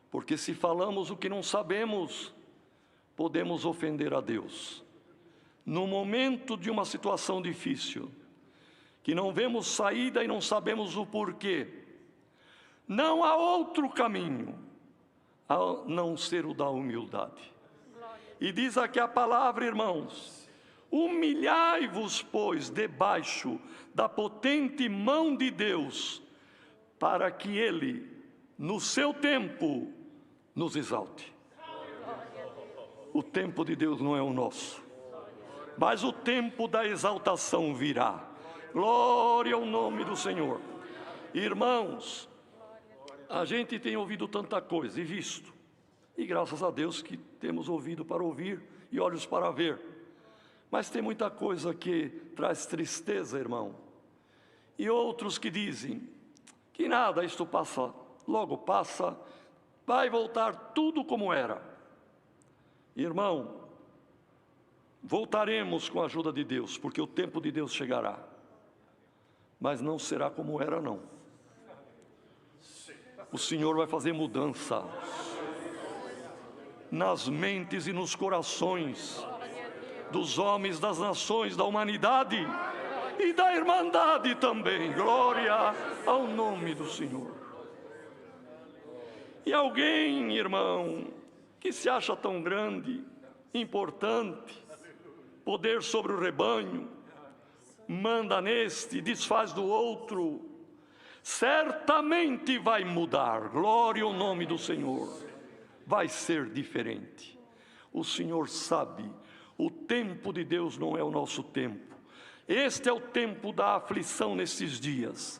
porque se falamos o que não sabemos, podemos ofender a Deus. No momento de uma situação difícil, que não vemos saída e não sabemos o porquê, não há outro caminho a não ser o da humildade. E diz aqui a palavra, irmãos: humilhai-vos, pois, debaixo da potente mão de Deus, para que Ele, no seu tempo, nos exalte. O tempo de Deus não é o nosso, mas o tempo da exaltação virá. Glória ao nome do Senhor. Irmãos, a gente tem ouvido tanta coisa e visto E graças a Deus que temos ouvido para ouvir e olhos para ver. Mas tem muita coisa que traz tristeza, irmão. E outros que dizem que nada, isto passa, logo passa, vai voltar tudo como era. Irmão, voltaremos com a ajuda de Deus, porque o tempo de Deus chegará. Mas não será como era, não. O Senhor vai fazer mudança nas mentes e nos corações dos homens, das nações, da humanidade e da irmandade também. Glória ao nome do Senhor. E alguém, irmão, que se acha tão grande, importante, poder sobre o rebanho, manda neste, desfaz do outro, certamente vai mudar. Glória ao nome do Senhor. Vai ser diferente. O Senhor sabe, o tempo de Deus não é o nosso tempo. Este é o tempo da aflição nesses dias,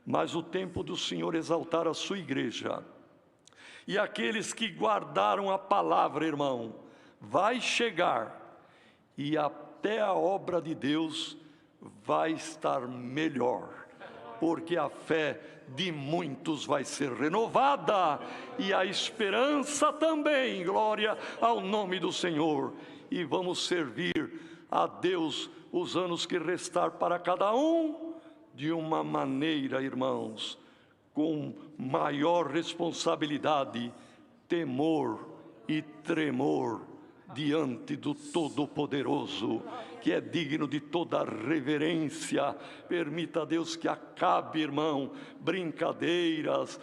mas o tempo do Senhor exaltar a sua igreja. E aqueles que guardaram a palavra, irmão, vai chegar, e até a obra de Deus vai estar melhor, porque a fé de muitos vai ser renovada, e a esperança também. Glória ao nome do Senhor. E vamos servir a Deus os anos que restar para cada um, de uma maneira, irmãos, com maior responsabilidade, temor e tremor diante do Todo-Poderoso, que é digno de toda reverência. Permita a Deus que acabe, irmão, brincadeiras,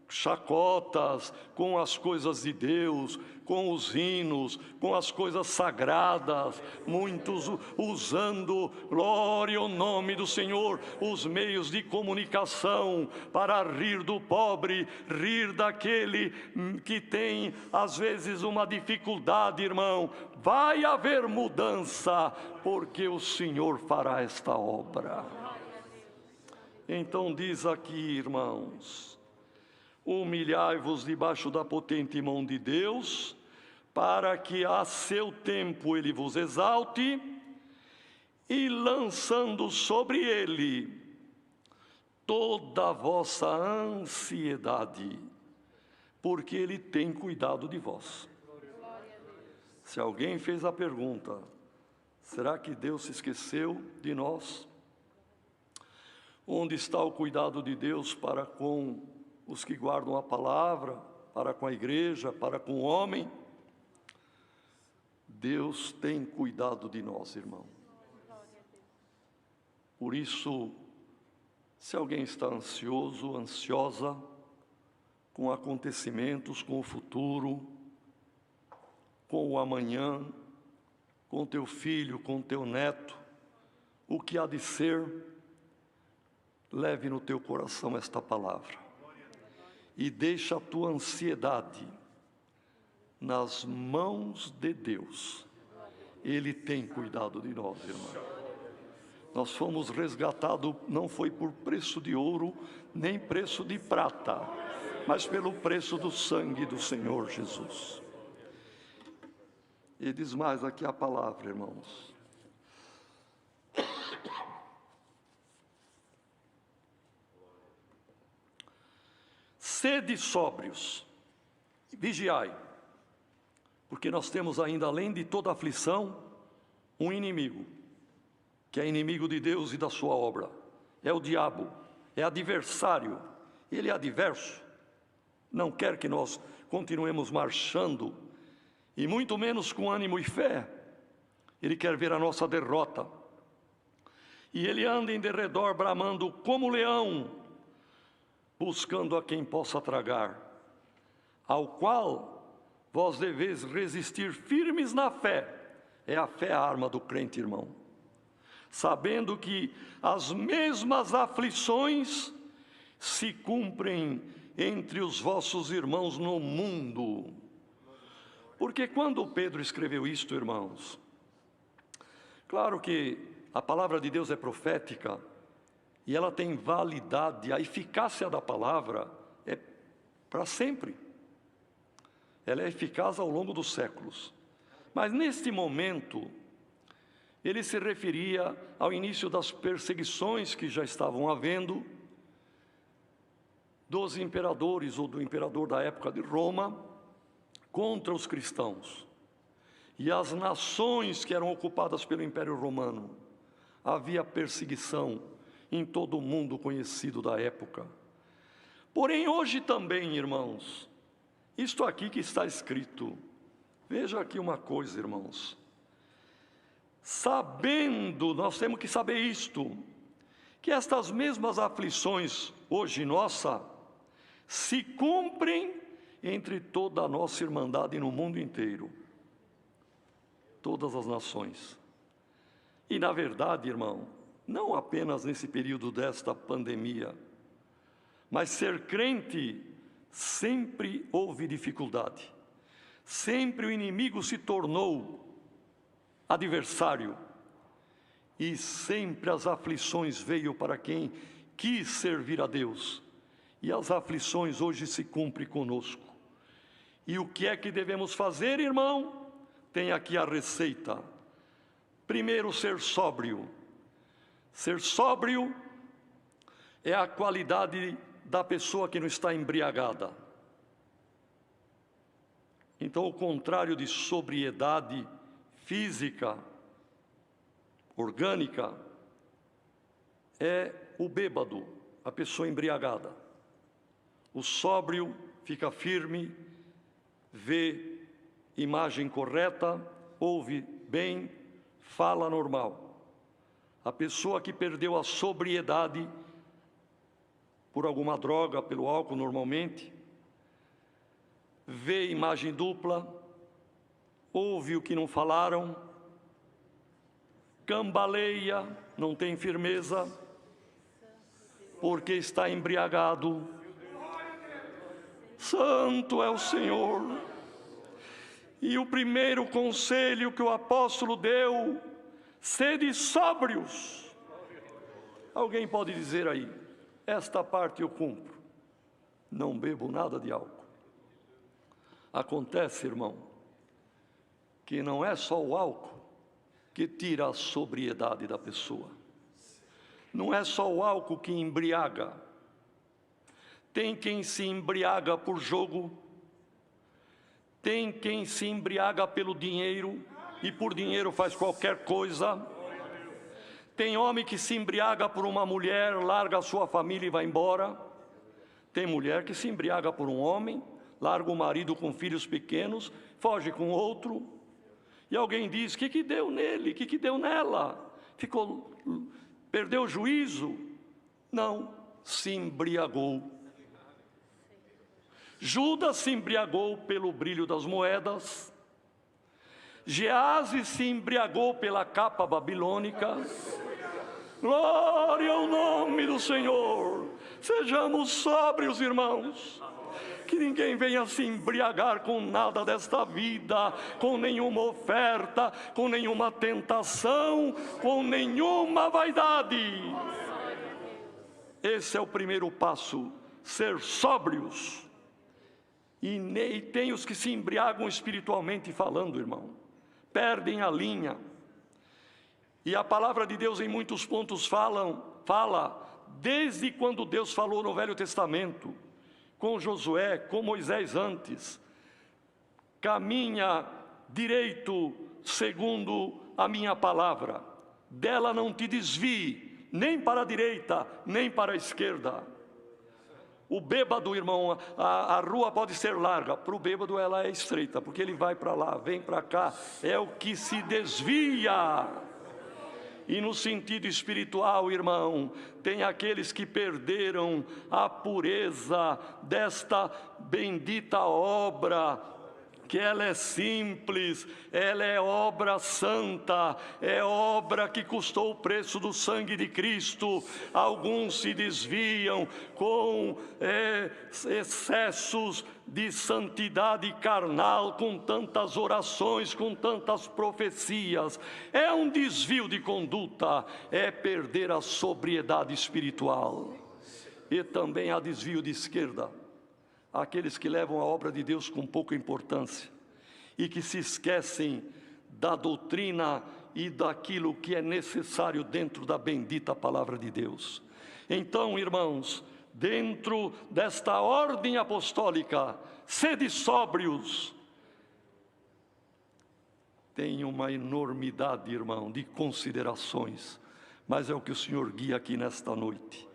chacotas com as coisas de Deus, com os hinos, com as coisas sagradas, muitos usando, glória ao nome do Senhor, os meios de comunicação para rir do pobre, rir daquele que tem às vezes uma dificuldade, irmão. Vai haver mudança, porque o Senhor fará esta obra. Então diz aqui, irmãos: humilhai-vos debaixo da potente mão de Deus, para que a seu tempo Ele vos exalte, e lançando sobre Ele toda a vossa ansiedade, porque Ele tem cuidado de vós. Se alguém fez a pergunta, será que Deus se esqueceu de nós? Onde está o cuidado de Deus para com os que guardam a palavra, para com a igreja, para com o homem? Deus tem cuidado de nós, irmão. Por isso, se alguém está ansioso, ansiosa, com acontecimentos, com o futuro, com o amanhã, com teu filho, com teu neto, o que há de ser, leve no teu coração esta palavra. E deixa a tua ansiedade nas mãos de Deus. Ele tem cuidado de nós, irmão. Nós fomos resgatados, não foi por preço de ouro, nem preço de prata, mas pelo preço do sangue do Senhor Jesus. E diz mais aqui a palavra, irmãos: sede sóbrios, vigiai, porque nós temos ainda, além de toda aflição, um inimigo, que é inimigo de Deus e da sua obra. É o diabo, é adversário. Ele é adverso, não quer que nós continuemos marchando, e muito menos com ânimo e fé. Ele quer ver a nossa derrota. E ele anda em derredor, bramando como leão, buscando a quem possa tragar, ao qual vós deveis resistir firmes na fé. É a fé a arma do crente, irmão. Sabendo que as mesmas aflições se cumprem entre os vossos irmãos no mundo. Porque quando Pedro escreveu isto, irmãos, claro que a palavra de Deus é profética, e ela tem validade, a eficácia da palavra é para sempre. ela é eficaz ao longo dos séculos. Mas neste momento, ele se referia ao início das perseguições que já estavam havendo dos imperadores ou do imperador da época de Roma contra os cristãos. E as nações que eram ocupadas pelo Império Romano, havia perseguição em todo o mundo conhecido da época. Porém, hoje também, irmãos, isto aqui que está escrito, veja aqui uma coisa, irmãos, sabendo, nós temos que saber isto, que estas mesmas aflições, hoje nossa, se cumprem entre toda a nossa irmandade no mundo inteiro, todas as nações. E na verdade, irmão, não apenas nesse período desta pandemia, mas ser crente sempre houve dificuldade, sempre o inimigo se tornou adversário, e sempre as aflições veio para quem quis servir a Deus, e as aflições hoje se cumprem conosco. E o que é que devemos fazer, irmão? Tem aqui a receita. Primeiro, ser sóbrio. Ser sóbrio é a qualidade da pessoa que não está embriagada. Então, o contrário de sobriedade física, orgânica, é o bêbado, a pessoa embriagada. O sóbrio fica firme, vê imagem correta, ouve bem, fala normal. A pessoa que perdeu a sobriedade por alguma droga, pelo álcool normalmente, vê imagem dupla, ouve o que não falaram, cambaleia, não tem firmeza, porque está embriagado. Santo é o Senhor. E o primeiro conselho que o apóstolo deu: sede sóbrios. Alguém pode dizer aí, esta parte eu cumpro, não bebo nada de álcool. Acontece, irmão, que não é só o álcool que tira a sobriedade da pessoa. Não é só o álcool que embriaga. Tem quem se embriaga por jogo, tem quem se embriaga pelo dinheiro, e por dinheiro faz qualquer coisa. Tem homem que se embriaga por uma mulher, larga a sua família e vai embora. Tem mulher que se embriaga por um homem, larga o marido com filhos pequenos, foge com outro. E alguém diz, o que deu nele, o que deu nela? Perdeu o juízo? Não, se embriagou. Judas se embriagou pelo brilho das moedas. Geazi se embriagou pela capa babilônica. Glória ao nome do Senhor. Sejamos sóbrios, irmãos. Que ninguém venha se embriagar com nada desta vida, com nenhuma oferta, com nenhuma tentação, com nenhuma vaidade. Esse é o primeiro passo, ser sóbrios. E tem os que se embriagam espiritualmente falando, irmão, perdem a linha. E a palavra de Deus em muitos pontos fala desde quando Deus falou no Velho Testamento, com Josué, com Moisés antes: caminha direito segundo a minha palavra, dela não te desvie, nem para a direita, nem para a esquerda. O bêbado, irmão, a rua pode ser larga, para o bêbado ela é estreita, porque ele vai para lá, vem para cá, é o que se desvia. E no sentido espiritual, irmão, tem aqueles que perderam a pureza desta bendita obra, que ela é simples, ela é obra santa, é obra que custou o preço do sangue de Cristo. Alguns se desviam com excessos de santidade carnal, com tantas orações, com tantas profecias. É um desvio de conduta, é perder a sobriedade espiritual. E também há desvio de esquerda. aqueles que levam a obra de Deus com pouca importância e que se esquecem da doutrina e daquilo que é necessário dentro da bendita palavra de Deus. Então, irmãos, dentro desta ordem apostólica, sede sóbrios. Tem uma enormidade, irmão, de considerações, mas é o que o Senhor guia aqui nesta noite.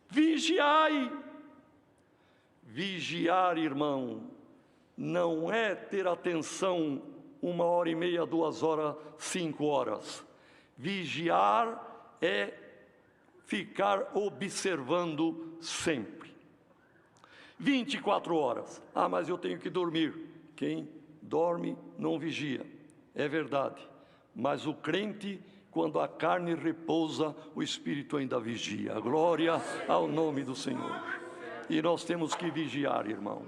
Vigiai. Vigiar, irmão, não é ter atenção 1h30, 2 horas, 5 horas. Vigiar é ficar observando sempre. 24 horas. Ah, mas eu tenho que dormir. Quem dorme não vigia. É verdade. Mas o crente, quando a carne repousa, o espírito ainda vigia. Glória ao nome do Senhor. E nós temos que vigiar, irmão,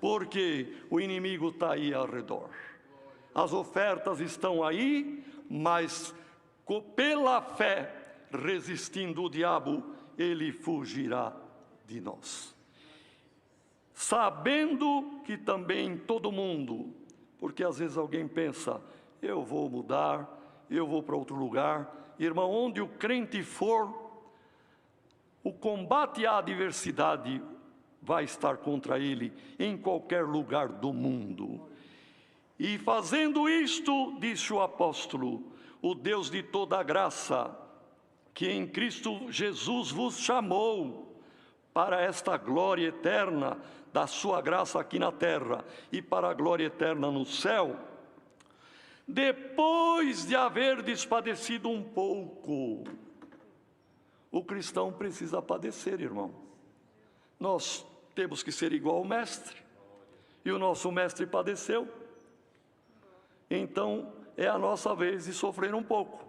porque o inimigo está aí ao redor. As ofertas estão aí, mas pela fé, resistindo o diabo, ele fugirá de nós. Sabendo que também todo mundo, porque às vezes alguém pensa, eu vou mudar, eu vou para outro lugar. Irmão, onde o crente for, o combate à adversidade vai estar contra ele em qualquer lugar do mundo. E fazendo isto, disse o apóstolo, o Deus de toda a graça, que em Cristo Jesus vos chamou para esta glória eterna da sua graça aqui na terra e para a glória eterna no céu, depois de haver padecido um pouco. O cristão precisa padecer, irmão. Nós temos que ser igual ao mestre, e o nosso mestre padeceu. Então é a nossa vez de sofrer um pouco.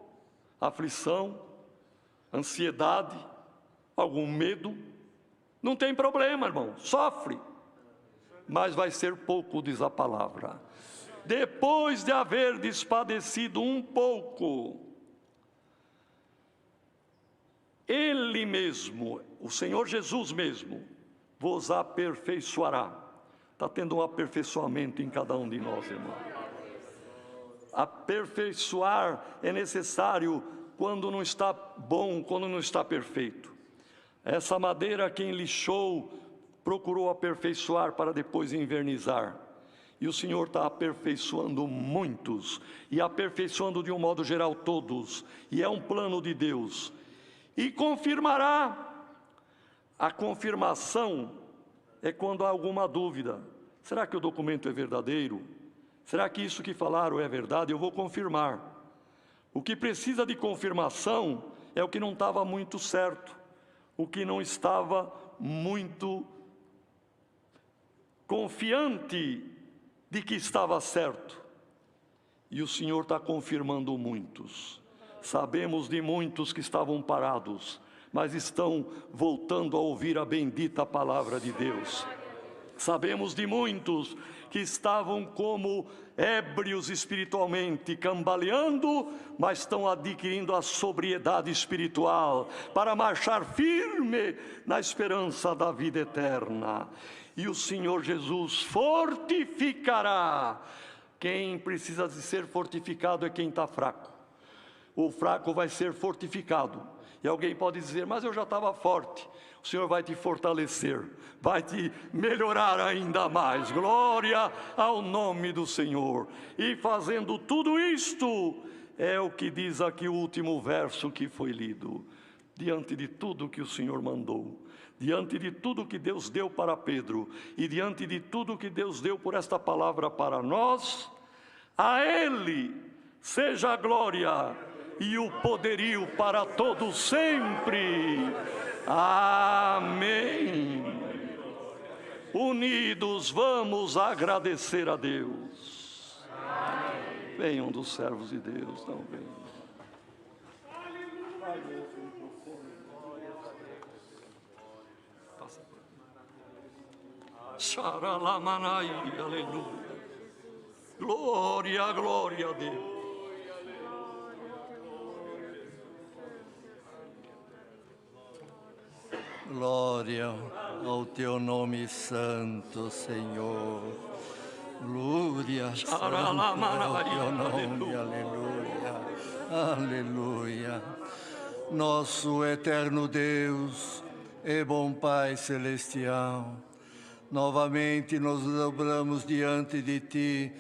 Aflição, ansiedade, algum medo, não tem problema, irmão, sofre, mas vai ser pouco, diz a palavra. Depois de haver padecido um pouco, Ele mesmo, o Senhor Jesus mesmo, vos aperfeiçoará. Está tendo um aperfeiçoamento em cada um de nós, irmão. Aperfeiçoar é necessário quando não está bom, quando não está perfeito. Essa madeira, quem lixou, procurou aperfeiçoar para depois envernizar. E o Senhor está aperfeiçoando muitos, e aperfeiçoando de um modo geral todos, e é um plano de Deus. E confirmará. A confirmação é quando há alguma dúvida. Será que o documento é verdadeiro? Será que isso que falaram é verdade? Eu vou confirmar. O que precisa de confirmação é o que não estava muito certo, o que não estava muito confiante de que estava certo. E o Senhor está confirmando muitos. Sabemos de muitos que estavam parados, mas estão voltando a ouvir a bendita palavra de Deus. Sabemos de muitos que estavam como ébrios espiritualmente, cambaleando, mas estão adquirindo a sobriedade espiritual para marchar firme na esperança da vida eterna. E o Senhor Jesus fortificará. Quem precisa de ser fortificado é quem está fraco. O fraco vai ser fortificado. E alguém pode dizer, mas eu já estava forte. O Senhor vai te fortalecer, vai te melhorar ainda mais. Glória ao nome do Senhor. E fazendo tudo isto, é o que diz aqui o último verso que foi lido. Diante de tudo que o Senhor mandou, diante de tudo que Deus deu para Pedro, e diante de tudo que Deus deu por esta palavra para nós, a Ele seja a glória e o poderio para todos sempre. Amém. Unidos vamos agradecer a Deus. Amém. Venham dos servos de Deus, não venham. Xaralamanai, aleluia. Glória, glória a Deus. Glória ao teu nome santo, Senhor. Glória ao teu nome, aleluia, aleluia. Nosso eterno Deus e bom Pai celestial, novamente nos dobramos diante de Ti,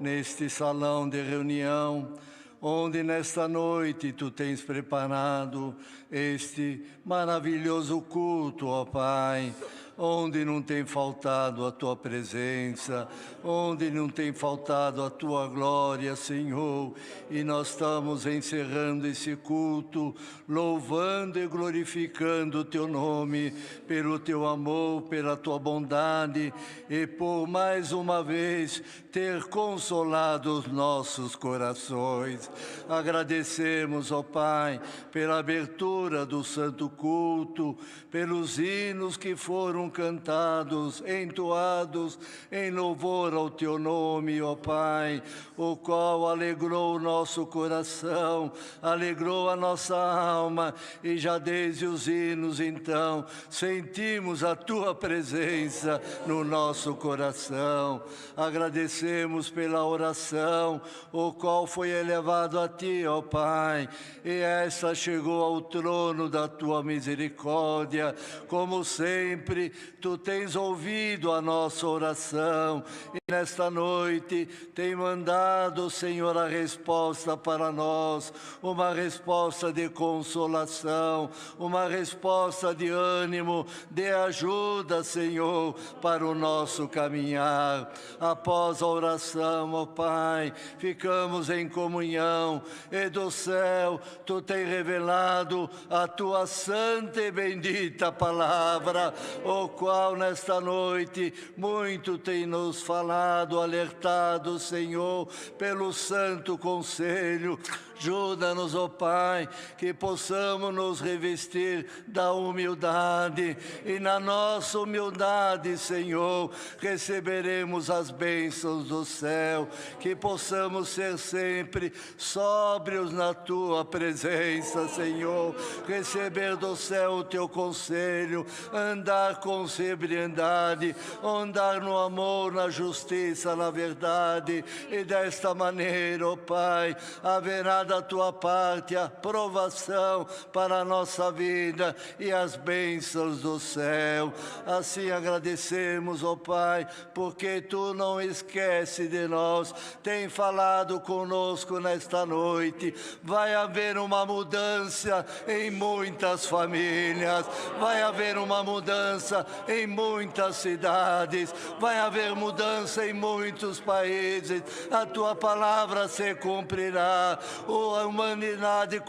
neste salão de reunião, onde nesta noite Tu tens preparado este maravilhoso culto, ó Pai, onde não tem faltado a Tua presença, onde não tem faltado a Tua glória, Senhor. E nós estamos encerrando esse culto, louvando e glorificando o Teu nome, pelo Teu amor, pela Tua bondade e por mais uma vez ter consolado os nossos corações. Agradecemos, ó Pai, pela abertura do santo culto, pelos hinos que foram cantados, entoados em louvor ao Teu nome, ó Pai, o qual alegrou o nosso coração, alegrou a nossa alma, e já desde os hinos, então, sentimos a Tua presença no nosso coração. Agradecemos pela oração, o qual foi elevado a Ti, ó Pai, e essa chegou ao trono da Tua misericórdia. Como sempre, Tu tens ouvido a nossa oração, e nesta noite tem mandado, Senhor, a resposta para nós, uma resposta de consolação, uma resposta de ânimo, de ajuda, Senhor, para o nosso caminhar. Após a oração, ó Pai, ficamos em comunhão, e do céu Tu tens revelado a Tua santa e bendita palavra, o qual nesta noite muito tem nos falado, alertado, Senhor, pelo santo conselho. Ajuda-nos, ó Pai, que possamos nos revestir da humildade, e na nossa humildade, Senhor, receberemos as bênçãos do céu, que possamos ser sempre sóbrios na Tua presença, Senhor, receber do céu o Teu conselho, andar com sobriedade, andar no amor, na justiça, na verdade, e desta maneira, ó Pai, haverá da Tua parte a provação para a nossa vida e as bênçãos do céu. Assim agradecemos, ó Pai, porque Tu não esqueces de nós, tem falado conosco nesta noite. Vai haver uma mudança em muitas famílias, vai haver uma mudança em muitas cidades, vai haver mudança em muitos países. A Tua palavra se cumprirá, a humanidade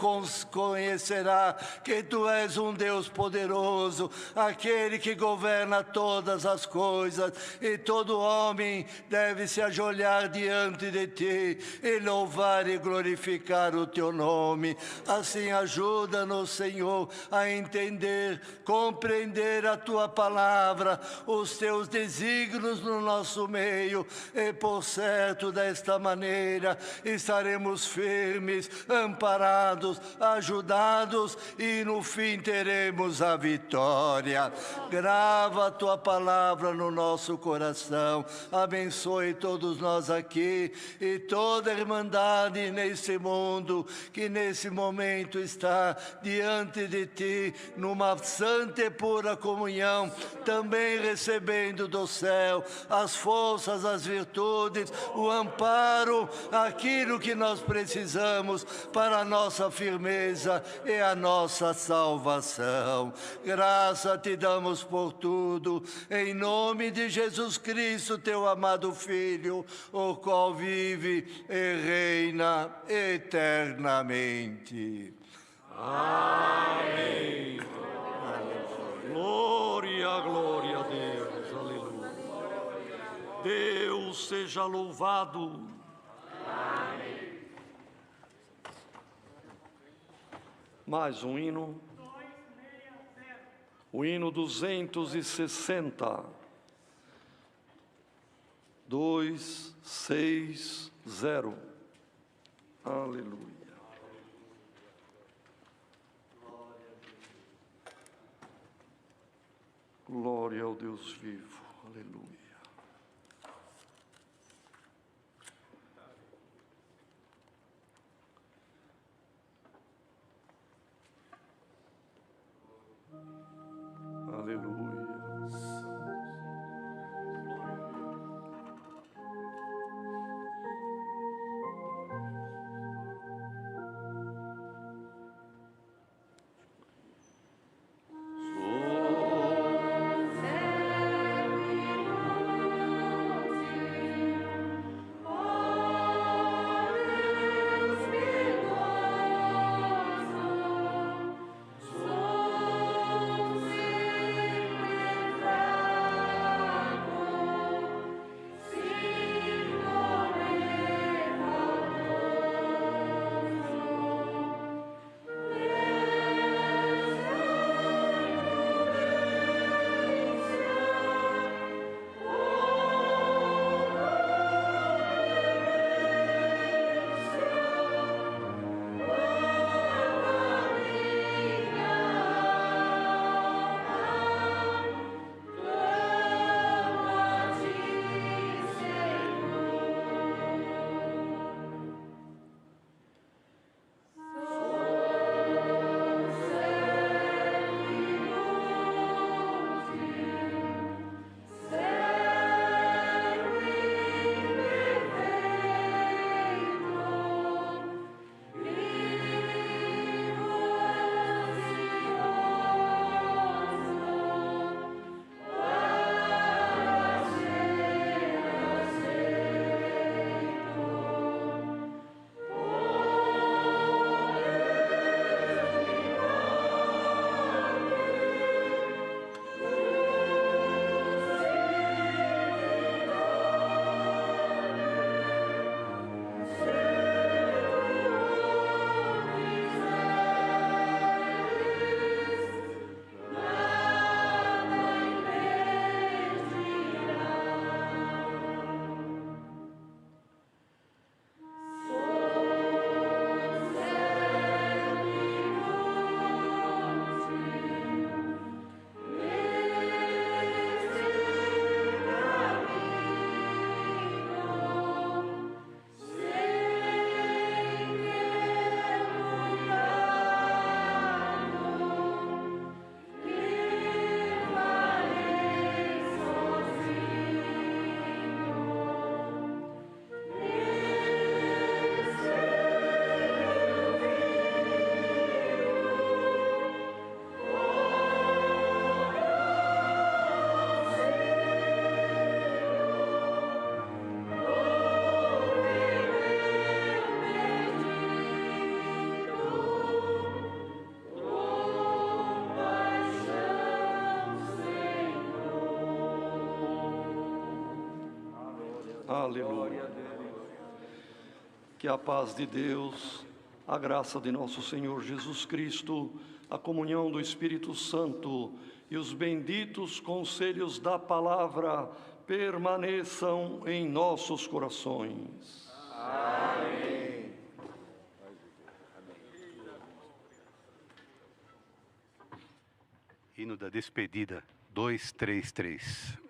conhecerá que Tu és um Deus poderoso, aquele que governa todas as coisas, e todo homem deve se ajoelhar diante de Ti e louvar e glorificar o Teu nome. Assim ajuda-nos, Senhor, a entender, compreender a Tua palavra, os Teus desígnios no nosso meio, e por certo desta maneira estaremos firmes, amparados, ajudados, e no fim teremos a vitória. Grava a Tua palavra no nosso coração, abençoe todos nós aqui e toda a irmandade nesse mundo que nesse momento está diante de Ti, numa santa e pura comunhão, também recebendo do céu as forças, as virtudes, o amparo, aquilo que nós precisamos para a nossa firmeza e a nossa salvação. Graça Te damos por tudo, em nome de Jesus Cristo, Teu amado Filho, o qual vive e reina eternamente. Amém. Glória, glória a Deus, aleluia. Deus seja louvado. Amém. Mais um hino. O hino 260. 260. Aleluia. Glória ao Deus vivo. Aleluia. Aleluia. Aleluia. Que a paz de Deus, a graça de nosso Senhor Jesus Cristo, a comunhão do Espírito Santo e os benditos conselhos da palavra permaneçam em nossos corações. Amém. Hino da despedida, 233.